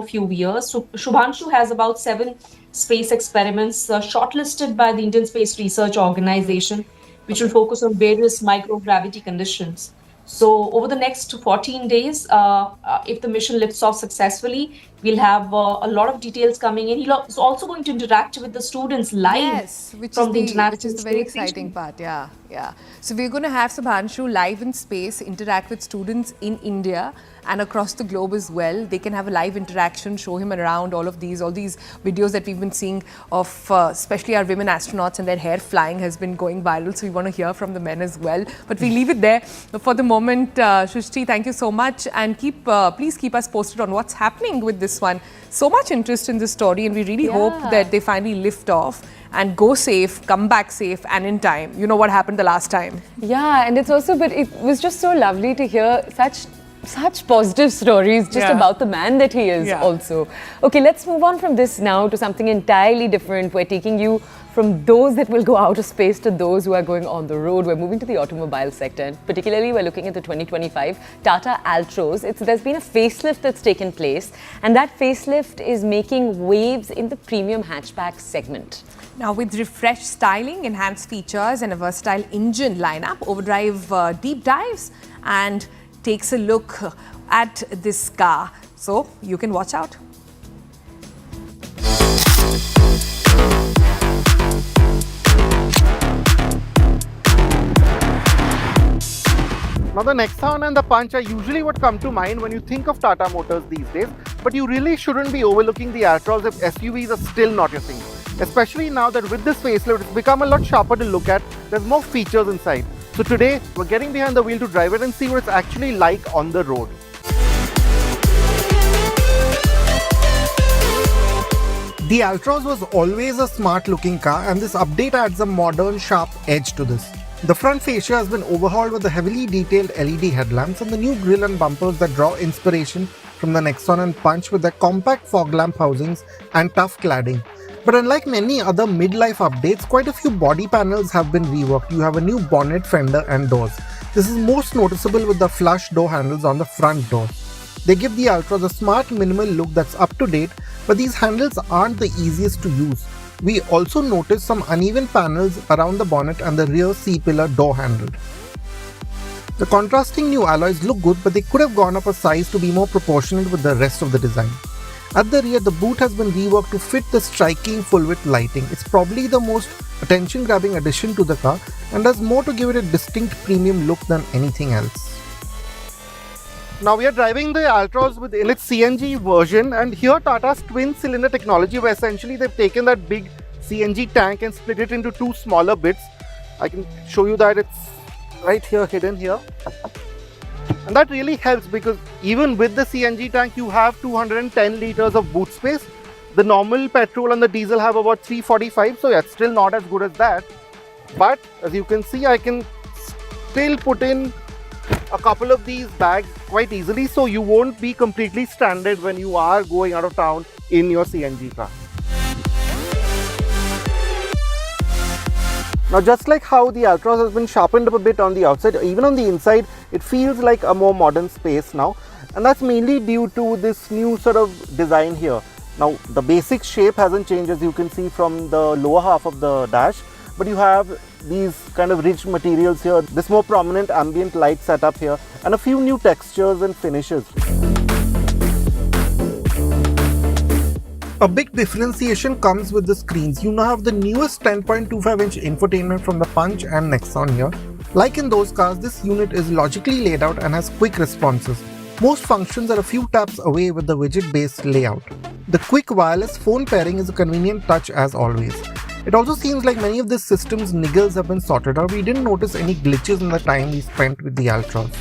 few years. So Shubhanshu has about 7 space experiments shortlisted by the Indian Space Research Organization, which will focus on various microgravity conditions. So over the next 14 days, if the mission lifts off successfully, we'll have a lot of details coming in. He's also going to interact with the students live from the International which is the very exciting part. Yeah. So we're going to have Shubhanshu live in space, interact with students in India and across the globe as well. They can have a live interaction, show him around all these videos that we've been seeing of especially our women astronauts and their hair flying has been going viral. So we want to hear from the men as well. But we leave it there for the moment. Shrishti, thank you so much, and please keep us posted on what's happening with this one. So much interest in this story, and we really hope that they finally lift off and go safe, come back safe and in time. You know what happened the last time. Yeah, and it's also, but it was just so lovely to hear such positive stories just about the man that he is also. Okay, let's move on from this now to something entirely different. We're taking you from those that will go out of space to those who are going on the road. We're moving to the automobile sector, and particularly we're looking at the 2025 Tata Altroz. There's been a facelift that's taken place, and that facelift is making waves in the premium hatchback segment. Now, with refreshed styling, enhanced features and a versatile engine lineup, Overdrive deep dives and takes a look at this car. So you can watch out. Now the Nexon and the Punch are usually what come to mind when you think of Tata Motors these days, but you really shouldn't be overlooking the Altroz if SUVs are still not your thing. Especially now that with this facelift, it's become a lot sharper to look at. There's more features inside. So today, we're getting behind the wheel to drive it and see what it's actually like on the road. The Altroz was always a smart looking car, and this update adds a modern, sharp edge to this. The front fascia has been overhauled with the heavily detailed LED headlamps and the new grille and bumpers that draw inspiration from the Nexon and Punch with their compact fog lamp housings and tough cladding. But unlike many other midlife updates, quite a few body panels have been reworked. You have a new bonnet, fender and doors. This is most noticeable with the flush door handles on the front door. They give the Altroz a smart minimal look that's up to date, but these handles aren't the easiest to use. We also notice some uneven panels around the bonnet and the rear C-pillar door handle. The contrasting new alloys look good, but they could have gone up a size to be more proportionate with the rest of the design. At the rear, the boot has been reworked to fit the striking full-width lighting. It's probably the most attention-grabbing addition to the car and does more to give it a distinct premium look than anything else. Now we are driving the Altroz in its CNG version, and here Tata's twin-cylinder technology, where essentially they've taken that big CNG tank and split it into 2 smaller bits. I can show you that it's right here, hidden here. And that really helps because even with the CNG tank, you have 210 liters of boot space. The normal petrol and the diesel have about 345, so yeah, it's still not as good as that. But as you can see, I can still put in a couple of these bags quite easily, so you won't be completely stranded when you are going out of town in your CNG car. Now, just like how the Altroz has been sharpened up a bit on the outside, even on the inside, it feels like a more modern space now. And that's mainly due to this new sort of design here. Now, the basic shape hasn't changed, as you can see from the lower half of the dash, but you have these kind of rich materials here, this more prominent ambient light setup here, and a few new textures and finishes. A big differentiation comes with the screens. You now have the newest 10.25-inch infotainment from the Punch and Nexon here. Like in those cars, this unit is logically laid out and has quick responses. Most functions are a few taps away with the widget-based layout. The quick wireless phone pairing is a convenient touch as always. It also seems like many of this system's niggles have been sorted out. We didn't notice any glitches in the time we spent with the Altros.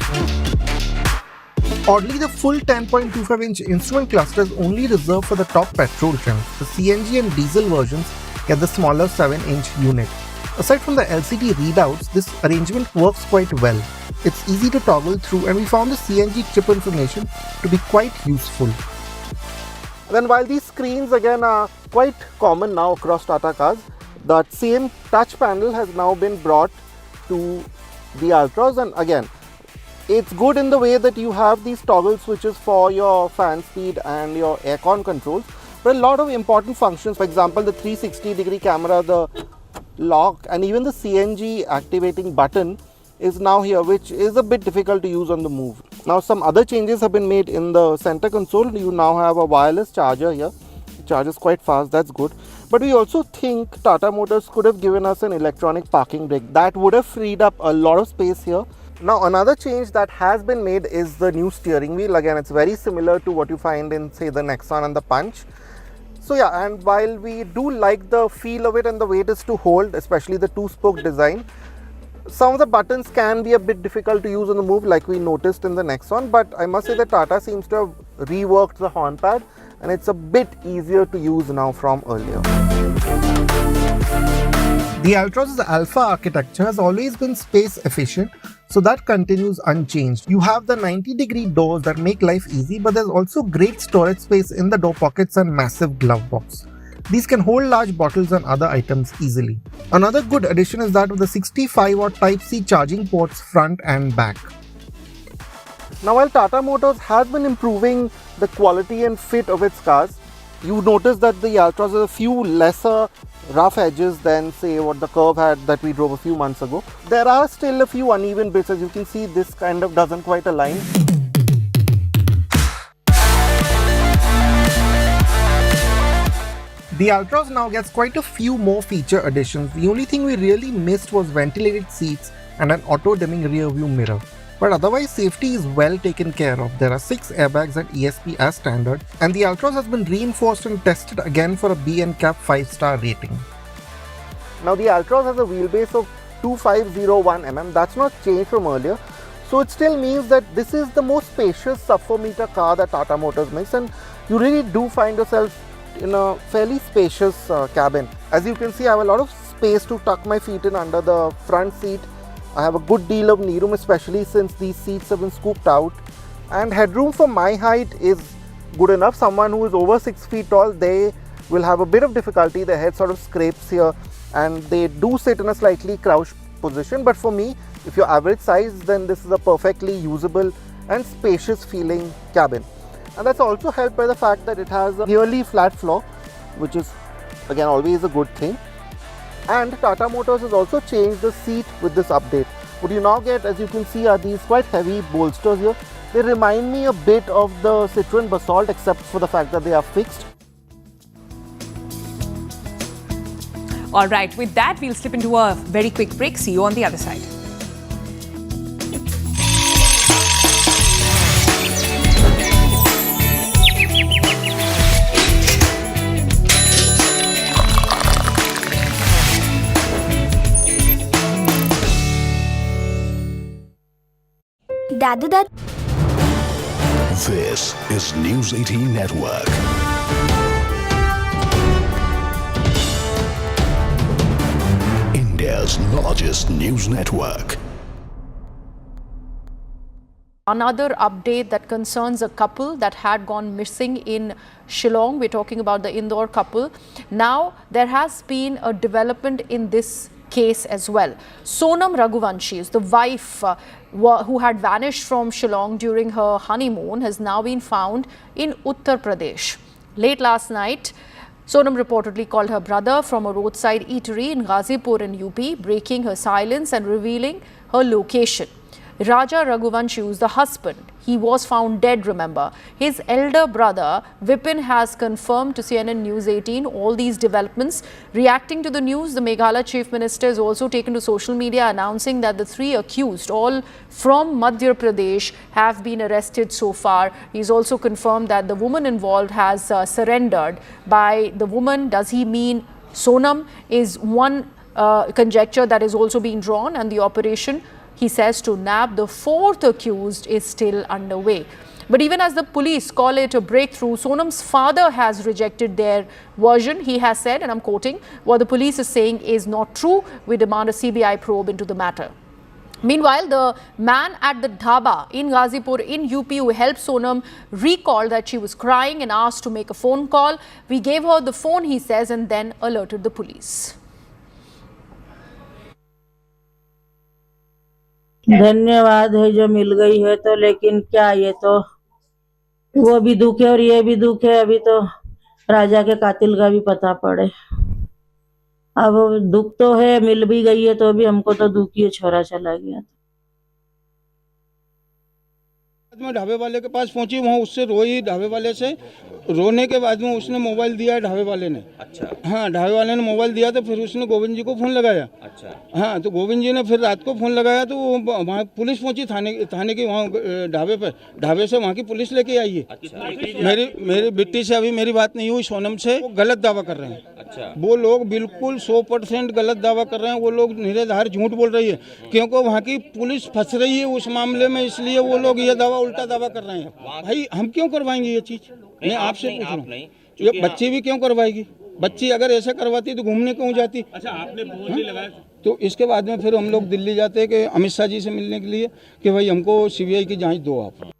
Oddly, the full 10.25-inch instrument cluster is only reserved for the top petrol trims. The CNG and diesel versions get the smaller 7-inch unit. Aside from the LCD readouts, this arrangement works quite well. It's easy to toggle through, and we found the CNG chip information to be quite useful. Then while these screens again are quite common now across Tata cars, that same touch panel has now been brought to the Altros, and again, it's good in the way that you have these toggle switches for your fan speed and your aircon controls, but a lot of important functions, for example the 360-degree camera, the lock, and even the CNG activating button is now here, which is a bit difficult to use on the move. Now some other changes have been made in the center console. You now have a wireless charger here. It charges quite fast, that's good. But we also think Tata Motors could have given us an electronic parking brake. That would have freed up a lot of space here. Now another change that has been made is the new steering wheel. Again, it's very similar to what you find in, say, the Nexon and the Punch. So yeah, and while we do like the feel of it and the way it is to hold, especially the two-spoke design, some of the buttons can be a bit difficult to use on the move, like we noticed in the Nexon, but I must say that Tata seems to have reworked the horn pad and it's a bit easier to use now from earlier. The Altros's Alpha architecture has always been space efficient, so that continues unchanged. You have the 90-degree doors that make life easy, but there's also great storage space in the door pockets and massive glove box. These can hold large bottles and other items easily. Another good addition is that of the 65-watt Type-C charging ports front and back. Now while Tata Motors has been improving the quality and fit of its cars, you notice that the Altros has a few lesser rough edges than, say, what the Curve had that we drove a few months ago. There are still a few uneven bits. As you can see, this kind of doesn't quite align. The Altros now gets quite a few more feature additions. The only thing we really missed was ventilated seats and an auto-dimming rear view mirror. But otherwise, safety is well taken care of. There are 6 airbags and ESP as standard, and the Altros has been reinforced and tested again for a B&CAP 5-star rating. Now the Altros has a wheelbase of 2501mm. That's not changed from earlier. So it still means that this is the most spacious sub-4 meter car that Tata Motors makes, and you really do find yourself in a fairly spacious cabin. As you can see, I have a lot of space to tuck my feet in under the front seat. I have a good deal of knee room, especially since these seats have been scooped out, and headroom for my height is good enough. Someone who is over 6 feet tall, they will have a bit of difficulty. Their head sort of scrapes here and they do sit in a slightly crouched position, but for me, if you're average size, then this is a perfectly usable and spacious feeling cabin. And that's also helped by the fact that it has a nearly flat floor, which is again always a good thing. And Tata Motors has also changed the seat with this update. What you now get, as you can see, are these quite heavy bolsters here. They remind me a bit of the Citroën Basalt, except for the fact that they are fixed. All right, with that, we'll slip into a very quick break. See you on the other side. Dad. This is News 18 Network. India's largest news network. Another update that concerns a couple that had gone missing in Shillong. We're talking about the Indore couple. Now there has been a development in this case as well. Sonam Raghuvanshi is the wife who had vanished from Shillong during her honeymoon, has now been found in Uttar Pradesh. Late last night, Sonam reportedly called her brother from a roadside eatery in Ghazipur in UP, breaking her silence and revealing her location. Raja Raghuvanshu's the husband. He was found dead, remember. His elder brother, Vipin, has confirmed to CNN News 18 all these developments. Reacting to the news, the Meghalaya Chief Minister has also taken to social media announcing that the 3 accused, all from Madhya Pradesh, have been arrested so far. He's also confirmed that the woman involved has surrendered. By the woman, does he mean Sonam? Is one conjecture that is also being drawn, and the operation, he says, to nab the 4th accused is still underway. But even as the police call it a breakthrough, Sonam's father has rejected their version. He has said, and I'm quoting, what the police is saying is not true. We demand a CBI probe into the matter. Meanwhile, the man at the dhaba in Ghazipur in UP who helped Sonam recalled that she was crying and asked to make a phone call. We gave her the phone, he says, and then alerted the police. धन्यवाद है जो मिल गई है, तो लेकिन क्या, ये तो वो भी दुख है और ये भी दुख है। अभी तो राजा के कातिल का भी पता पड़े। अब दुख तो है, मिल भी गई है, तो भी हमको तो दुख ही है, छोरा चला गया। मैं ढाबे वाले के पास पहुंची, वहाँ उससे रोई, ढाबे वाले से रोने के बाद में उसने मोबाइल दिया ढाबे वाले ने। अच्छा। हाँ, ढाबे वाले ने मोबाइल दिया तो फिर उसने गोविंद जी को फ़ोन लगाया। अच्छा। हाँ, तो गोविंद जी ने फिर रात को फ़ोन लगाया तो वहाँ पुलिस पहुंची, थाने की वहाँ ढाबे पे, ढाबे से वहाँ की पुलिस लेके आई है। अच्छा। मेरी बिट्टी से अभी मेरी बात नहीं हुई, सोनम से। वो गलत दावा कर रहे हैं। अच्छा। वो लोग बिल्कुल 100% गलत दावा कर रहे हैं। वो लोग निराधार झूठ बोल रही है, क्योंकि वहाँ की पुलिस फंस रही है उस मामले में, इसलिए वो लोग ये दावा उल्टा दावा कर रहे हैं। भाई हम क्यों करवाएंगे ये चीज? मैं आपसे पूछ रहा हूँ, ये बच्ची भी क्यों करवाएगी? बच्ची अगर ऐसा करवाती तो घूमने क्यों जाती? अच्छा, आपने फोन नहीं लगाया? तो इसके बाद में फिर हम लोग दिल्ली जाते हैं कि अमित शाह जी से मिलने के लिए कि भाई हमको सीबीआई की जांच दो आप।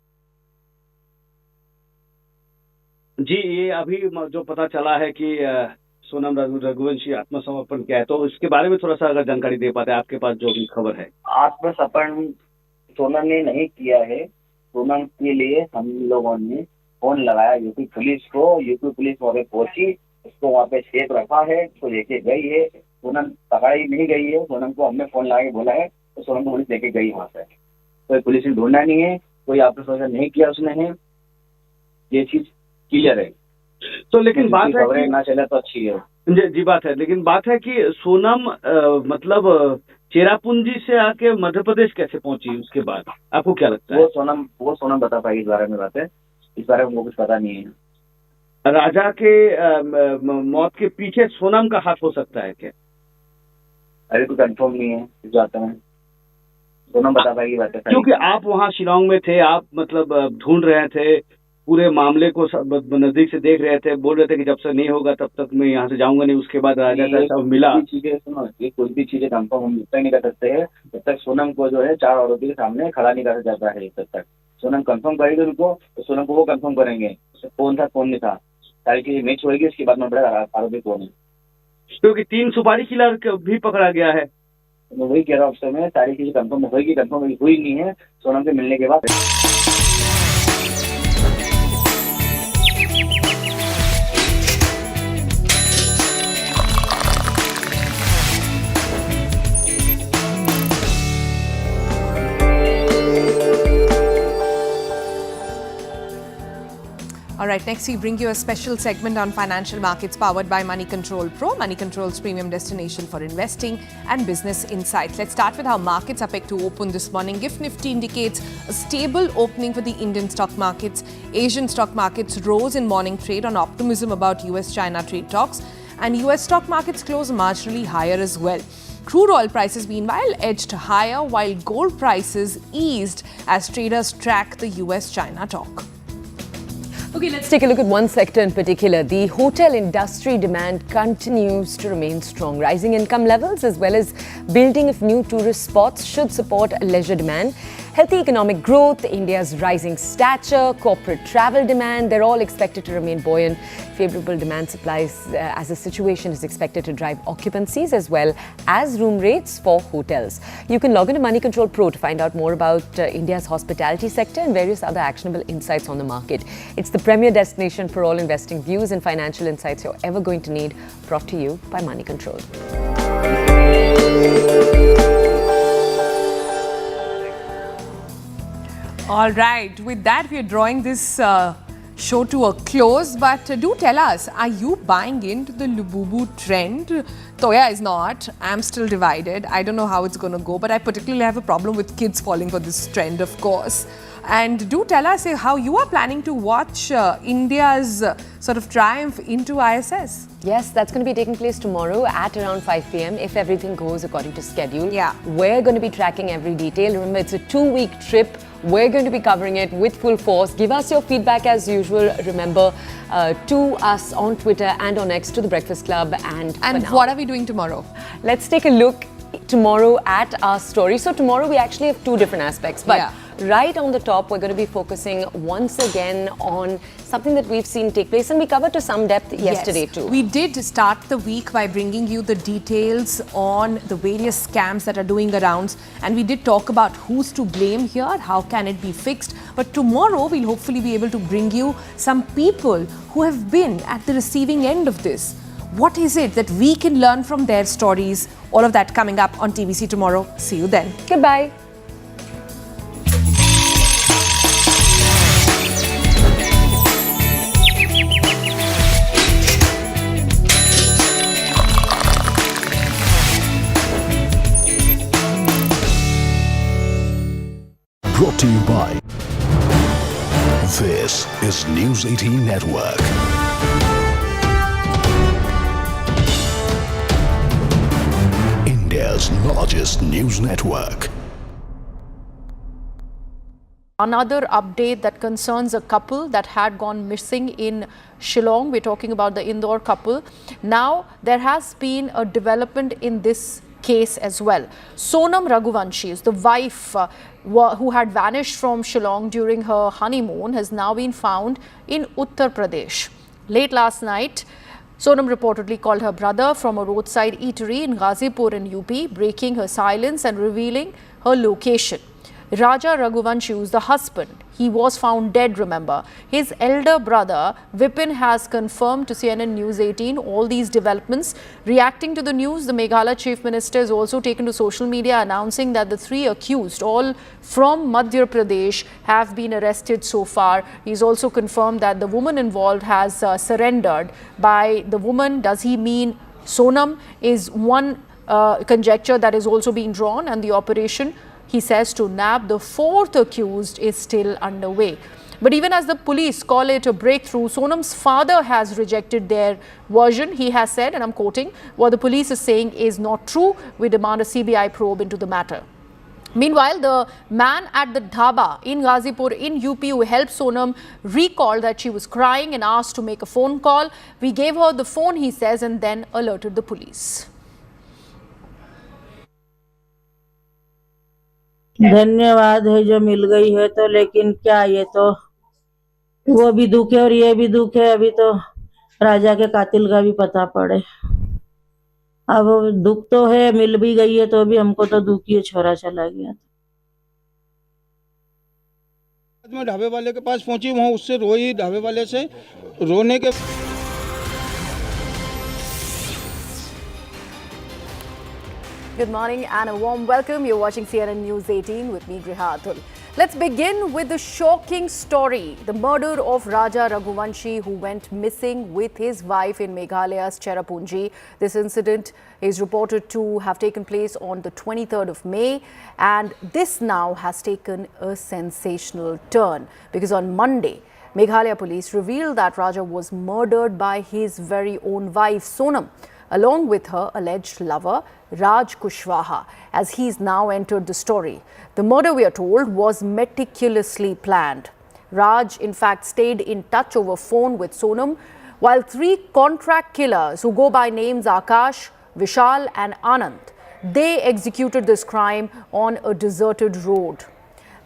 जी, ये अभी जो पता चला है कि सोनम रघुवंशी आत्मसमर्पण किया है, तो इसके बारे में थोड़ा सा अगर जानकारी दे पाते हैं, आपके पास जो भी खबर है। आत्मसमर्पण सोनम ने नहीं किया है। सोनम के लिए हम लोगों ने फोन लगाया यूपी पुलिस को। यूपी पुलिस वहाँ पे पहुंची, उसको वहाँ पे सेफ रखा है, उसको लेके गई है। सोनम पकड़ी नहीं गई है। सोनम को हमने फोन लगा के बोला है, तो सोनम को पुलिस लेके गई वहाँ से। कोई पुलिस ने ढूंढा नहीं है, कोई आत्मसमर्पण नहीं किया उसने है। ये चीज क्लियर है। तो लेकिन बात है खबरें ना चले तो अच्छी है। जी बात है, लेकिन बात है कि सोनम मतलब चेरापूंजी से आके मध्य प्रदेश कैसे पहुंची? उसके बाद आपको क्या लगता है? वो सोनम बता पाएगी इस बारे में। बात है, इस बारे में वो कुछ पता नहीं है। राजा के मौत के पीछे सोनम का हाथ हो सकता है क्या? अभी तो कंफर्म नहीं है इस बात में। सोनम बता पाएगी बात है, क्योंकि आप वहाँ शिलांग में थे, आप मतलब ढूंढ रहे थे, पूरे मामले को नजदीक से देख रहे थे, बोल रहे थे कि जब तक नहीं होगा तब तक मैं यहाँ से जाऊंगा नहीं। उसके बाद राजा का सब मिला। चीजें सुनो, ये कुछ भी चीजें कंफर्म हम तक नहीं कर सकते हैं जब तक सोनम को जो है 4 आरोपी के सामने खड़ा नहीं कर जाता है। तब तक सोनम कंफर्म करेगी उनको, तो सोनम को वो कंफर्म करेंगे कौन था कौन नहीं था। सारी चीजें मैच होगी, उसके बाद में बड़ा आरोपी कौन है। क्योंकि 3 सुपारी किलर भी पकड़ा गया है। मैं वही कह रहा हूँ, उस समय सारी चीजें कंफर्म होगी, कंफर्म हुई नहीं है सोनम के मिलने के बाद। All right, next we bring you a special segment on financial markets powered by Money Control Pro, Money Control's premium destination for investing and business insights. Let's start with how markets are pegged to open this morning. GIFT Nifty indicates a stable opening for the Indian stock markets. Asian stock markets rose in morning trade on optimism about US-China trade talks, and US stock markets closed marginally higher as well. Crude oil prices, meanwhile, edged higher, while gold prices eased as traders track the US-China talk. Okay, let's take a look at one sector in particular. The hotel industry demand continues to remain strong. Rising income levels as well as building of new tourist spots should support leisure demand. Healthy economic growth, India's rising stature, corporate travel demand, they're all expected to remain buoyant. Favorable demand supplies as the situation is expected to drive occupancies as well as room rates for hotels. You can log into Money Control Pro to find out more about India's hospitality sector and various other actionable insights on the market. It's the premier destination for all investing views and financial insights you're ever going to need, brought to you by Money Control. All right, with that, we are drawing this show to a close. But do tell us, are you buying into the Labubu trend? Toya is not. I'm still divided. I don't know how it's going to go, but I particularly have a problem with kids falling for this trend, of course. And do tell us how you are planning to watch India's sort of triumph into ISS. Yes, that's going to be taking place tomorrow at around 5 p.m. if everything goes according to schedule. Yeah. We're going to be tracking every detail. Remember, it's a 2-week trip. We're going to be covering it with full force. Give us your feedback as usual. Remember, to us on Twitter and on X, to The Breakfast Club. And what are we doing tomorrow? Let's take a look tomorrow at our story. So tomorrow we actually have 2 different aspects. But right on the top, we're going to be focusing once again on something that we've seen take place, and we covered to some depth yesterday too. We did start the week by bringing you the details on the various scams that are doing the rounds, and we did talk about who's to blame here, how can it be fixed. But tomorrow we'll hopefully be able to bring you some people who have been at the receiving end of this. What is it that we can learn from their stories? All of that coming up on TVC tomorrow. See you then. Goodbye. Brought to you by... This is News 18 Network. India's largest news network. Another update that concerns a couple that had gone missing in Shillong. We're talking about the Indore couple. Now, there has been a development in this case as well. Sonam Raghuvanshi is the wife who had vanished from Shillong during her honeymoon, has now been found in Uttar Pradesh. Late last night, Sonam reportedly called her brother from a roadside eatery in Ghazipur in UP, breaking her silence and revealing her location. Raja Raghuvanshi, who is the husband, he was found dead, remember. His elder brother, Vipin, has confirmed to CNN News 18 all these developments. Reacting to the news, the Meghalaya Chief Minister has also taken to social media announcing that the 3 accused, all from Madhya Pradesh, have been arrested so far. He's also confirmed that the woman involved has surrendered. By the woman, does he mean Sonam? Is one conjecture that is also being drawn, and the operation, he says, to nab the 4th accused is still underway. But even as the police call it a breakthrough, Sonam's father has rejected their version. He has said, and I'm quoting, what the police is saying is not true. We demand a CBI probe into the matter. Meanwhile, the man at the dhaba in Ghazipur in UP who helped Sonam recalled that she was crying and asked to make a phone call. We gave her the phone, he says, and then alerted the police. धन्यवाद है जो मिल गई है, तो लेकिन क्या, ये तो वो भी दुख है और ये भी दुख है। अभी तो राजा के कातिल का भी पता पड़े। अब दुख तो है, मिल भी गई है, तो भी हमको तो दुख ही, छोरा चला गया। मैं ढाबे वाले के पास पहुंची, वहां उससे रोई, ढाबे वाले से रोने के Good morning and a warm welcome. You're watching CNN News 18 with me, Griha Atul. Let's begin with the shocking story, the murder of Raja Raghuvanshi, who went missing with his wife in Meghalaya's Cherrapunji. This incident is reported to have taken place on the 23rd of May, and this now has taken a sensational turn because on Monday, Meghalaya police revealed that Raja was murdered by his very own wife, Sonam, along with her alleged lover, Raj Kushwaha, as he's now entered the story. The murder, we are told, was meticulously planned. Raj, in fact, stayed in touch over phone with Sonam, while 3 contract killers who go by names Akash, Vishal and Anand, they executed this crime on a deserted road.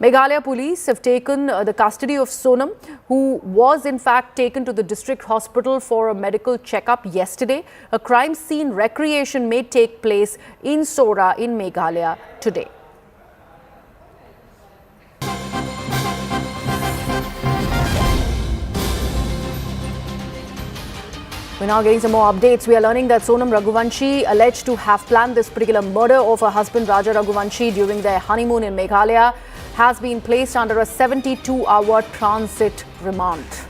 Meghalaya police have taken the custody of Sonam, who was in fact taken to the district hospital for a medical checkup yesterday. A crime scene recreation may take place in Sora in Meghalaya today. We're now getting some more updates. We are learning that Sonam Raghuvanshi, alleged to have planned this particular murder of her husband Raja Raghuvanshi during their honeymoon in Meghalaya. has been placed under a 72-hour transit remand.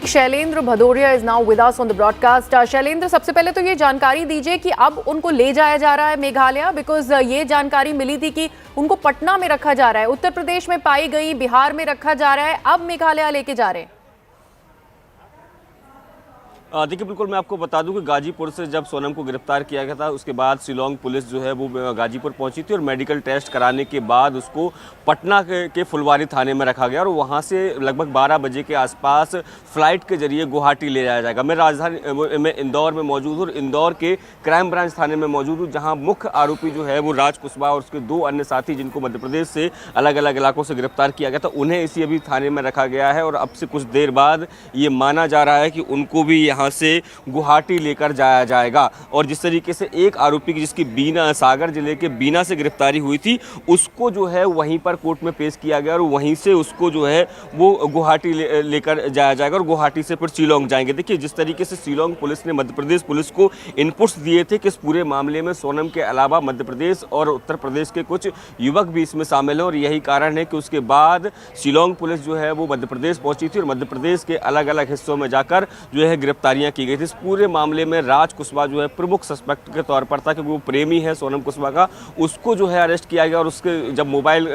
Shailendra Bhadauria is now with us on the broadcast. Shailendra, सबसे पहले तो ये जानकारी दीजिए कि अब उनको ले जाया जा रहा है मेघालय, बिकॉज ये जानकारी मिली थी कि उनको पटना में रखा जा रहा है, उत्तर प्रदेश में पाई गई, बिहार में रखा जा रहा है, अब मेघालय लेके जा रहे हैं। देखिए, बिल्कुल मैं आपको बता दूं कि गाजीपुर से जब सोनम को गिरफ्तार किया गया था उसके बाद शिलोंग पुलिस जो है वो गाजीपुर पहुंची थी और मेडिकल टेस्ट कराने के बाद उसको पटना के फुलवारी थाने में रखा गया और वहां से लगभग 12 बजे के आसपास फ्लाइट के जरिए गुवाहाटी ले जाया जाएगा। मैं राजधानी में इंदौर में मौजूद हूँ और इंदौर के क्राइम ब्रांच थाने में मौजूद हूँ, जहाँ मुख्य आरोपी जो है वो राज कुशवाहा और उसके 2 अन्य साथी जिनको मध्य प्रदेश से अलग अलग इलाकों से गिरफ्तार किया गया था, उन्हें इसी अभी थाने में रखा गया है और अब से कुछ देर बाद ये माना जा रहा है कि उनको भी यहाँ से गुवाहाटी लेकर जाया जाएगा। और जिस तरीके से एक आरोपी की जिसकी बीना सागर जिले के बीना से गिरफ्तारी हुई थी उसको जो है वहीं पर कोर्ट में पेश किया गया और वहीं से उसको जो है वो गुवाहाटी लेकर जाया जाएगा और गुवाहाटी से फिर शिलोंग जाएंगे। देखिए, जिस तरीके से शिलोंग पुलिस ने मध्य प्रदेश पुलिस को इनपुट्स दिए थे कि इस पूरे मामले में सोनम के अलावा मध्य प्रदेश और उत्तर प्रदेश के कुछ युवक भी इसमें शामिल हैं और यही कारण है कि उसके बाद शिलोंग पुलिस जो है वो मध्य प्रदेश पहुंची थी और मध्य प्रदेश के अलग अलग हिस्सों में जाकर जो है गिरफ्तारियां की गई। इस पूरे मामले में राज कुशवाहा जो है प्रमुख सस्पेक्ट के तौर पर था क्योंकि वो प्रेमी है सोनम कुशवाहा का, उसको जो है अरेस्ट किया गया और उसके जब मोबाइल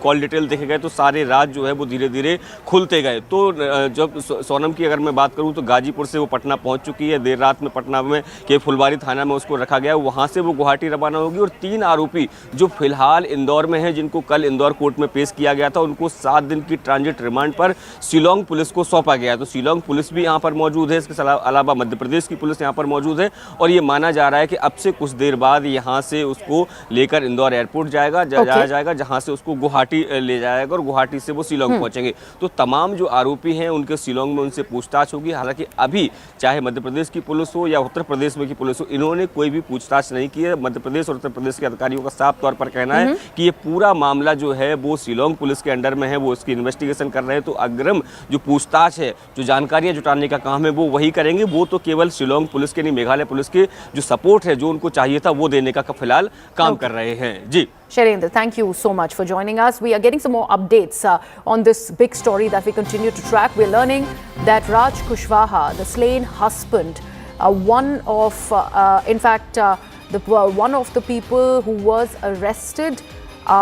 कॉल डिटेल देखे गए तो सारे राज जो है वो धीरे धीरे खुलते गए। तो जब सोनम की अगर मैं बात करूं तो गाजीपुर से वो पटना पहुंच चुकी है, देर रात में पटना में के फुलवारी थाना में उसको रखा गया, वहां से वो गुवाहाटी रवाना होगी और 3 आरोपी जो फिलहाल इंदौर में हैं जिनको कल इंदौर कोर्ट में पेश किया गया था उनको 7 दिन की ट्रांजिट रिमांड पर शिलोंग पुलिस को सौंपा गया। तो शिलोंग पुलिस भी यहाँ पर मौजूद है, इसके अलावा मध्य प्रदेश की पुलिस यहाँ पर मौजूद है और ये माना जा रहा है कि अब से कुछ देर बाद यहाँ से उसको लेकर इंदौर एयरपोर्ट जाया जाएगा जहाँ से उसको गुवाहाटी ले जाएगा और गुवाहाटी से वो शिलोंग पहुंचेंगे। तो तमाम जो आरोपी हैं उनके शिलोंग में उनसे पूछताछ होगी। हालांकि अभी चाहे मध्य प्रदेश की पुलिस हो या उत्तर प्रदेश में की पुलिस हो, इन्होंने कोई भी पूछताछ नहीं की है। मध्य प्रदेश और उत्तर प्रदेश के अधिकारियों का साफ तौर पर कहना है कि ये पूरा मामला जो है वो शिलोंग पुलिस के अंडर में है, वो इसकी इन्वेस्टिगेशन कर रहे हैं। तो अग्रिम जो पूछताछ है, जो जानकारियां जुटाने का काम है वो वही करेंगे। वो तो केवल शिलोंग पुलिस के नहीं, मेघालय पुलिस के जो सपोर्ट है जो उनको चाहिए था वो देने का फिलहाल काम कर रहे हैं। जी Shailendra, thank you so much for joining us. We are getting some more updates on this big story that we continue to track. We're learning that Raj Kushwaha, the slain husband, one of the people who was arrested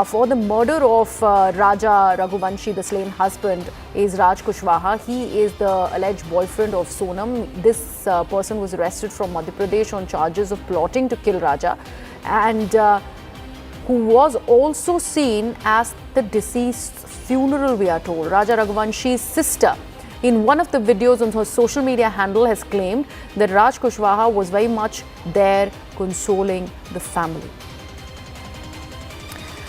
for the murder of Raja Raghuvanshi, the slain husband, is Raj Kushwaha. He is the alleged boyfriend of Sonam. This person was arrested from Madhya Pradesh on charges of plotting to kill Raja and who was also seen as the deceased's funeral, we are told. Raja Raghuvanshi's sister, in one of the videos on her social media handle, has claimed that Raj Kushwaha was very much there consoling the family.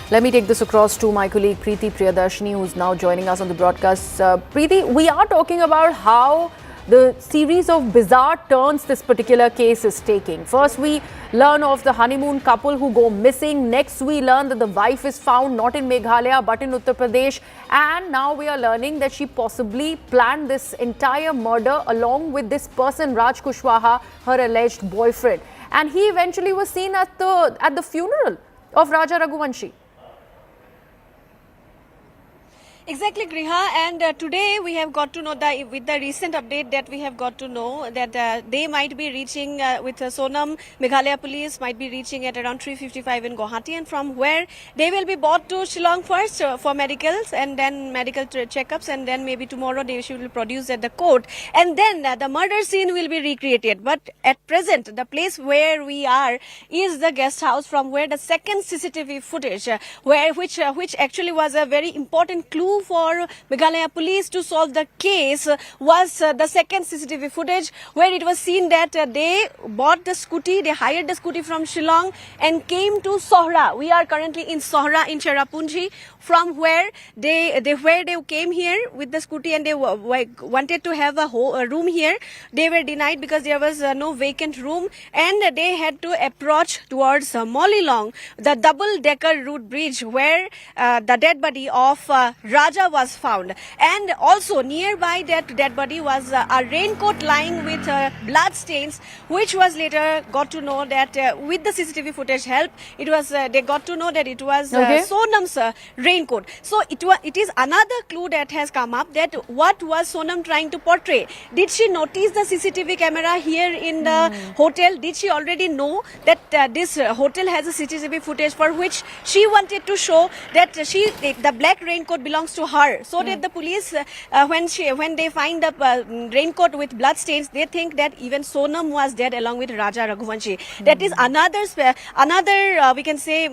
Let me take this across to my colleague Preeti Priyadarshini, who is now joining us on the broadcast. Preeti, we are talking about how the series of bizarre turns this particular case is taking. First, we learn of the honeymoon couple who go missing. Next, we learn that the wife is found not in Meghalaya but in Uttar Pradesh. And now we are learning that she possibly planned this entire murder along with this person, Raj Kushwaha, her alleged boyfriend. And he eventually was seen at the funeral of Raja Raghuvanshi. Exactly, Griha, and today we have got to know that with the recent update that we have got to know that they might be reaching with Sonam, Meghalaya police might be reaching at around 3:55 in Guwahati, and from where they will be brought to Shillong first for medicals and then medical checkups, and then maybe tomorrow she will produce at the court, and then the murder scene will be recreated. But at present, the place where we are is the guest house from where the second CCTV footage, which actually was a very important clue for Meghalaya police to solve the case, was the second CCTV footage where it was seen that they bought the scooty, they hired the scooty from Shillong and came to Sohra. We are currently in Sohra in Cherrapunji, from where they came here with the scooty and they wanted to have a room here. They were denied because there was no vacant room, and they had to approach towards Molilong, the double-decker route bridge where the dead body of Raj Raja was found. And also nearby that dead body was a raincoat lying with blood stains, which was later got to know that with the CCTV footage help, it was they got to know that it was Sonam's raincoat. So it is another clue that has come up, that what was Sonam trying to portray? Did she notice the CCTV camera here in the hotel? Did she already know that this hotel has a CCTV footage for which she wanted to show that the black raincoat belongs to her, so that the police when they find the raincoat with blood stains, they think that even Sonam was dead along with Raja Raghuvanshi. That is another we can say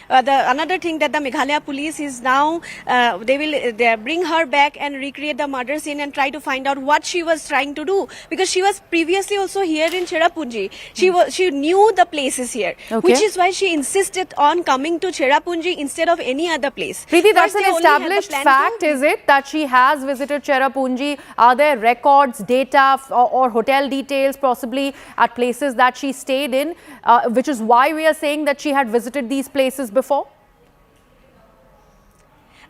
another thing that the Meghalaya police is now they will bring her back and recreate the murder scene and try to find out what she was trying to do, because she was previously also here in Cherrapunji. She knew the places here, which is why she insisted on coming to Cherrapunji instead of any other place. Preeti, that's an established fact, is it, that she has visited Cherrapunji? Are there records, data or hotel details possibly at places that she stayed in, which is why we are saying that she had visited these places before?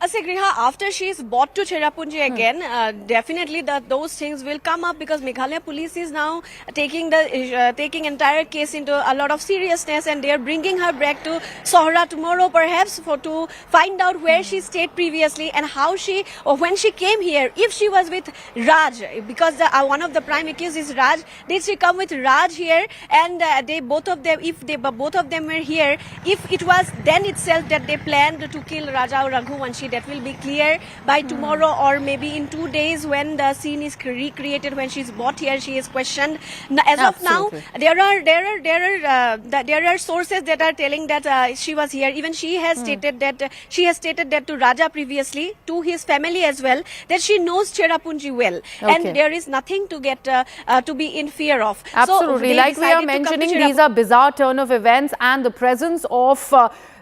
Griha, after she is brought to Cherrapunji again, definitely those things will come up, because Meghalaya police is now taking entire case into a lot of seriousness, and they are bringing her back to Sohra tomorrow, perhaps to find out where she stayed previously and how she, or when she came here, if she was with Raj, because one of the prime accused is Raj. Did she come with Raj here? And if both of them were here, if it was then itself that they planned to kill Raja or Raghuvanshi, that will be clear by tomorrow or maybe in 2 days, when the scene is recreated, when she is brought here, she is questioned. As of now, there are sources that are telling that she was here. Even she has stated that to Raja previously, to his family as well, that she knows Cherrapunji well, and there is nothing to get to be in fear of. Absolutely, so like we are mentioning, these are bizarre turn of events, and the presence of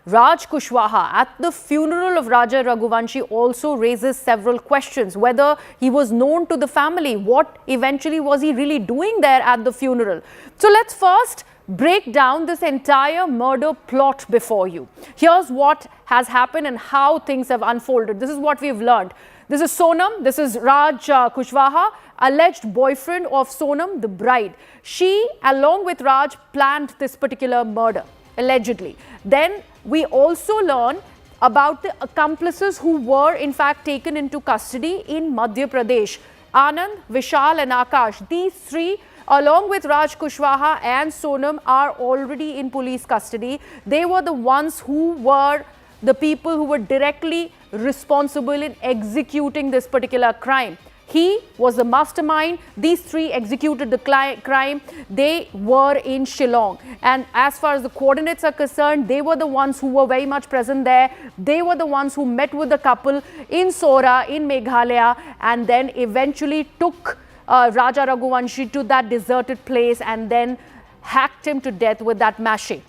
Raj Kushwaha at the funeral of Raja Raghuvanshi also raises several questions. Whether he was known to the family, what eventually was he really doing there at the funeral? So let's first break down this entire murder plot before you. Here's what has happened and how things have unfolded. This is what we've learned. This is Sonam, this is Raj Kushwaha, alleged boyfriend of Sonam, the bride. She, along with Raj, planned this particular murder, allegedly. Then we also learn about the accomplices who were in fact taken into custody in Madhya Pradesh. Anand, Vishal and Akash, these three along with Raj Kushwaha and Sonam are already in police custody. They were the ones who were the people who were directly responsible in executing this particular crime. He was the mastermind. These three executed the crime. They were in Shillong. And as far as the coordinates are concerned, they were the ones who were very much present there. They were the ones who met with the couple in Sora, in Meghalaya, and then eventually took Raja Raghuvanshi to that deserted place and then hacked him to death with that machete.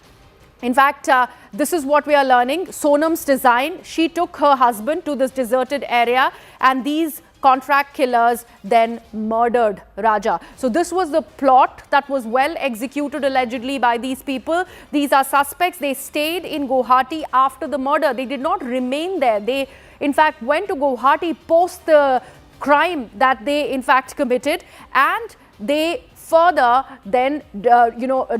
In fact, this is what we are learning. Sonam's design. She took her husband to this deserted area, and these contract killers then murdered Raja. So this was the plot that was well executed allegedly by these people. These are suspects. They stayed in Guwahati after the murder. They did not remain there. They in fact went to Guwahati post the crime that they in fact committed, and they further then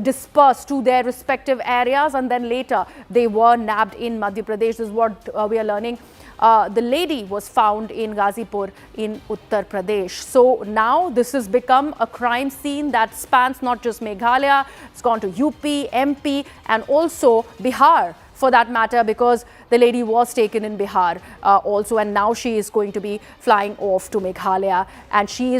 dispersed to their respective areas, and then later they were nabbed in Madhya Pradesh. This is what we are learning. The lady was found in Ghazipur in Uttar Pradesh. So now this has become a crime scene that spans not just Meghalaya, it's gone to UP, MP and also Bihar for that matter, because the lady was taken in Bihar also, and now she is going to be flying off to Meghalaya, and she is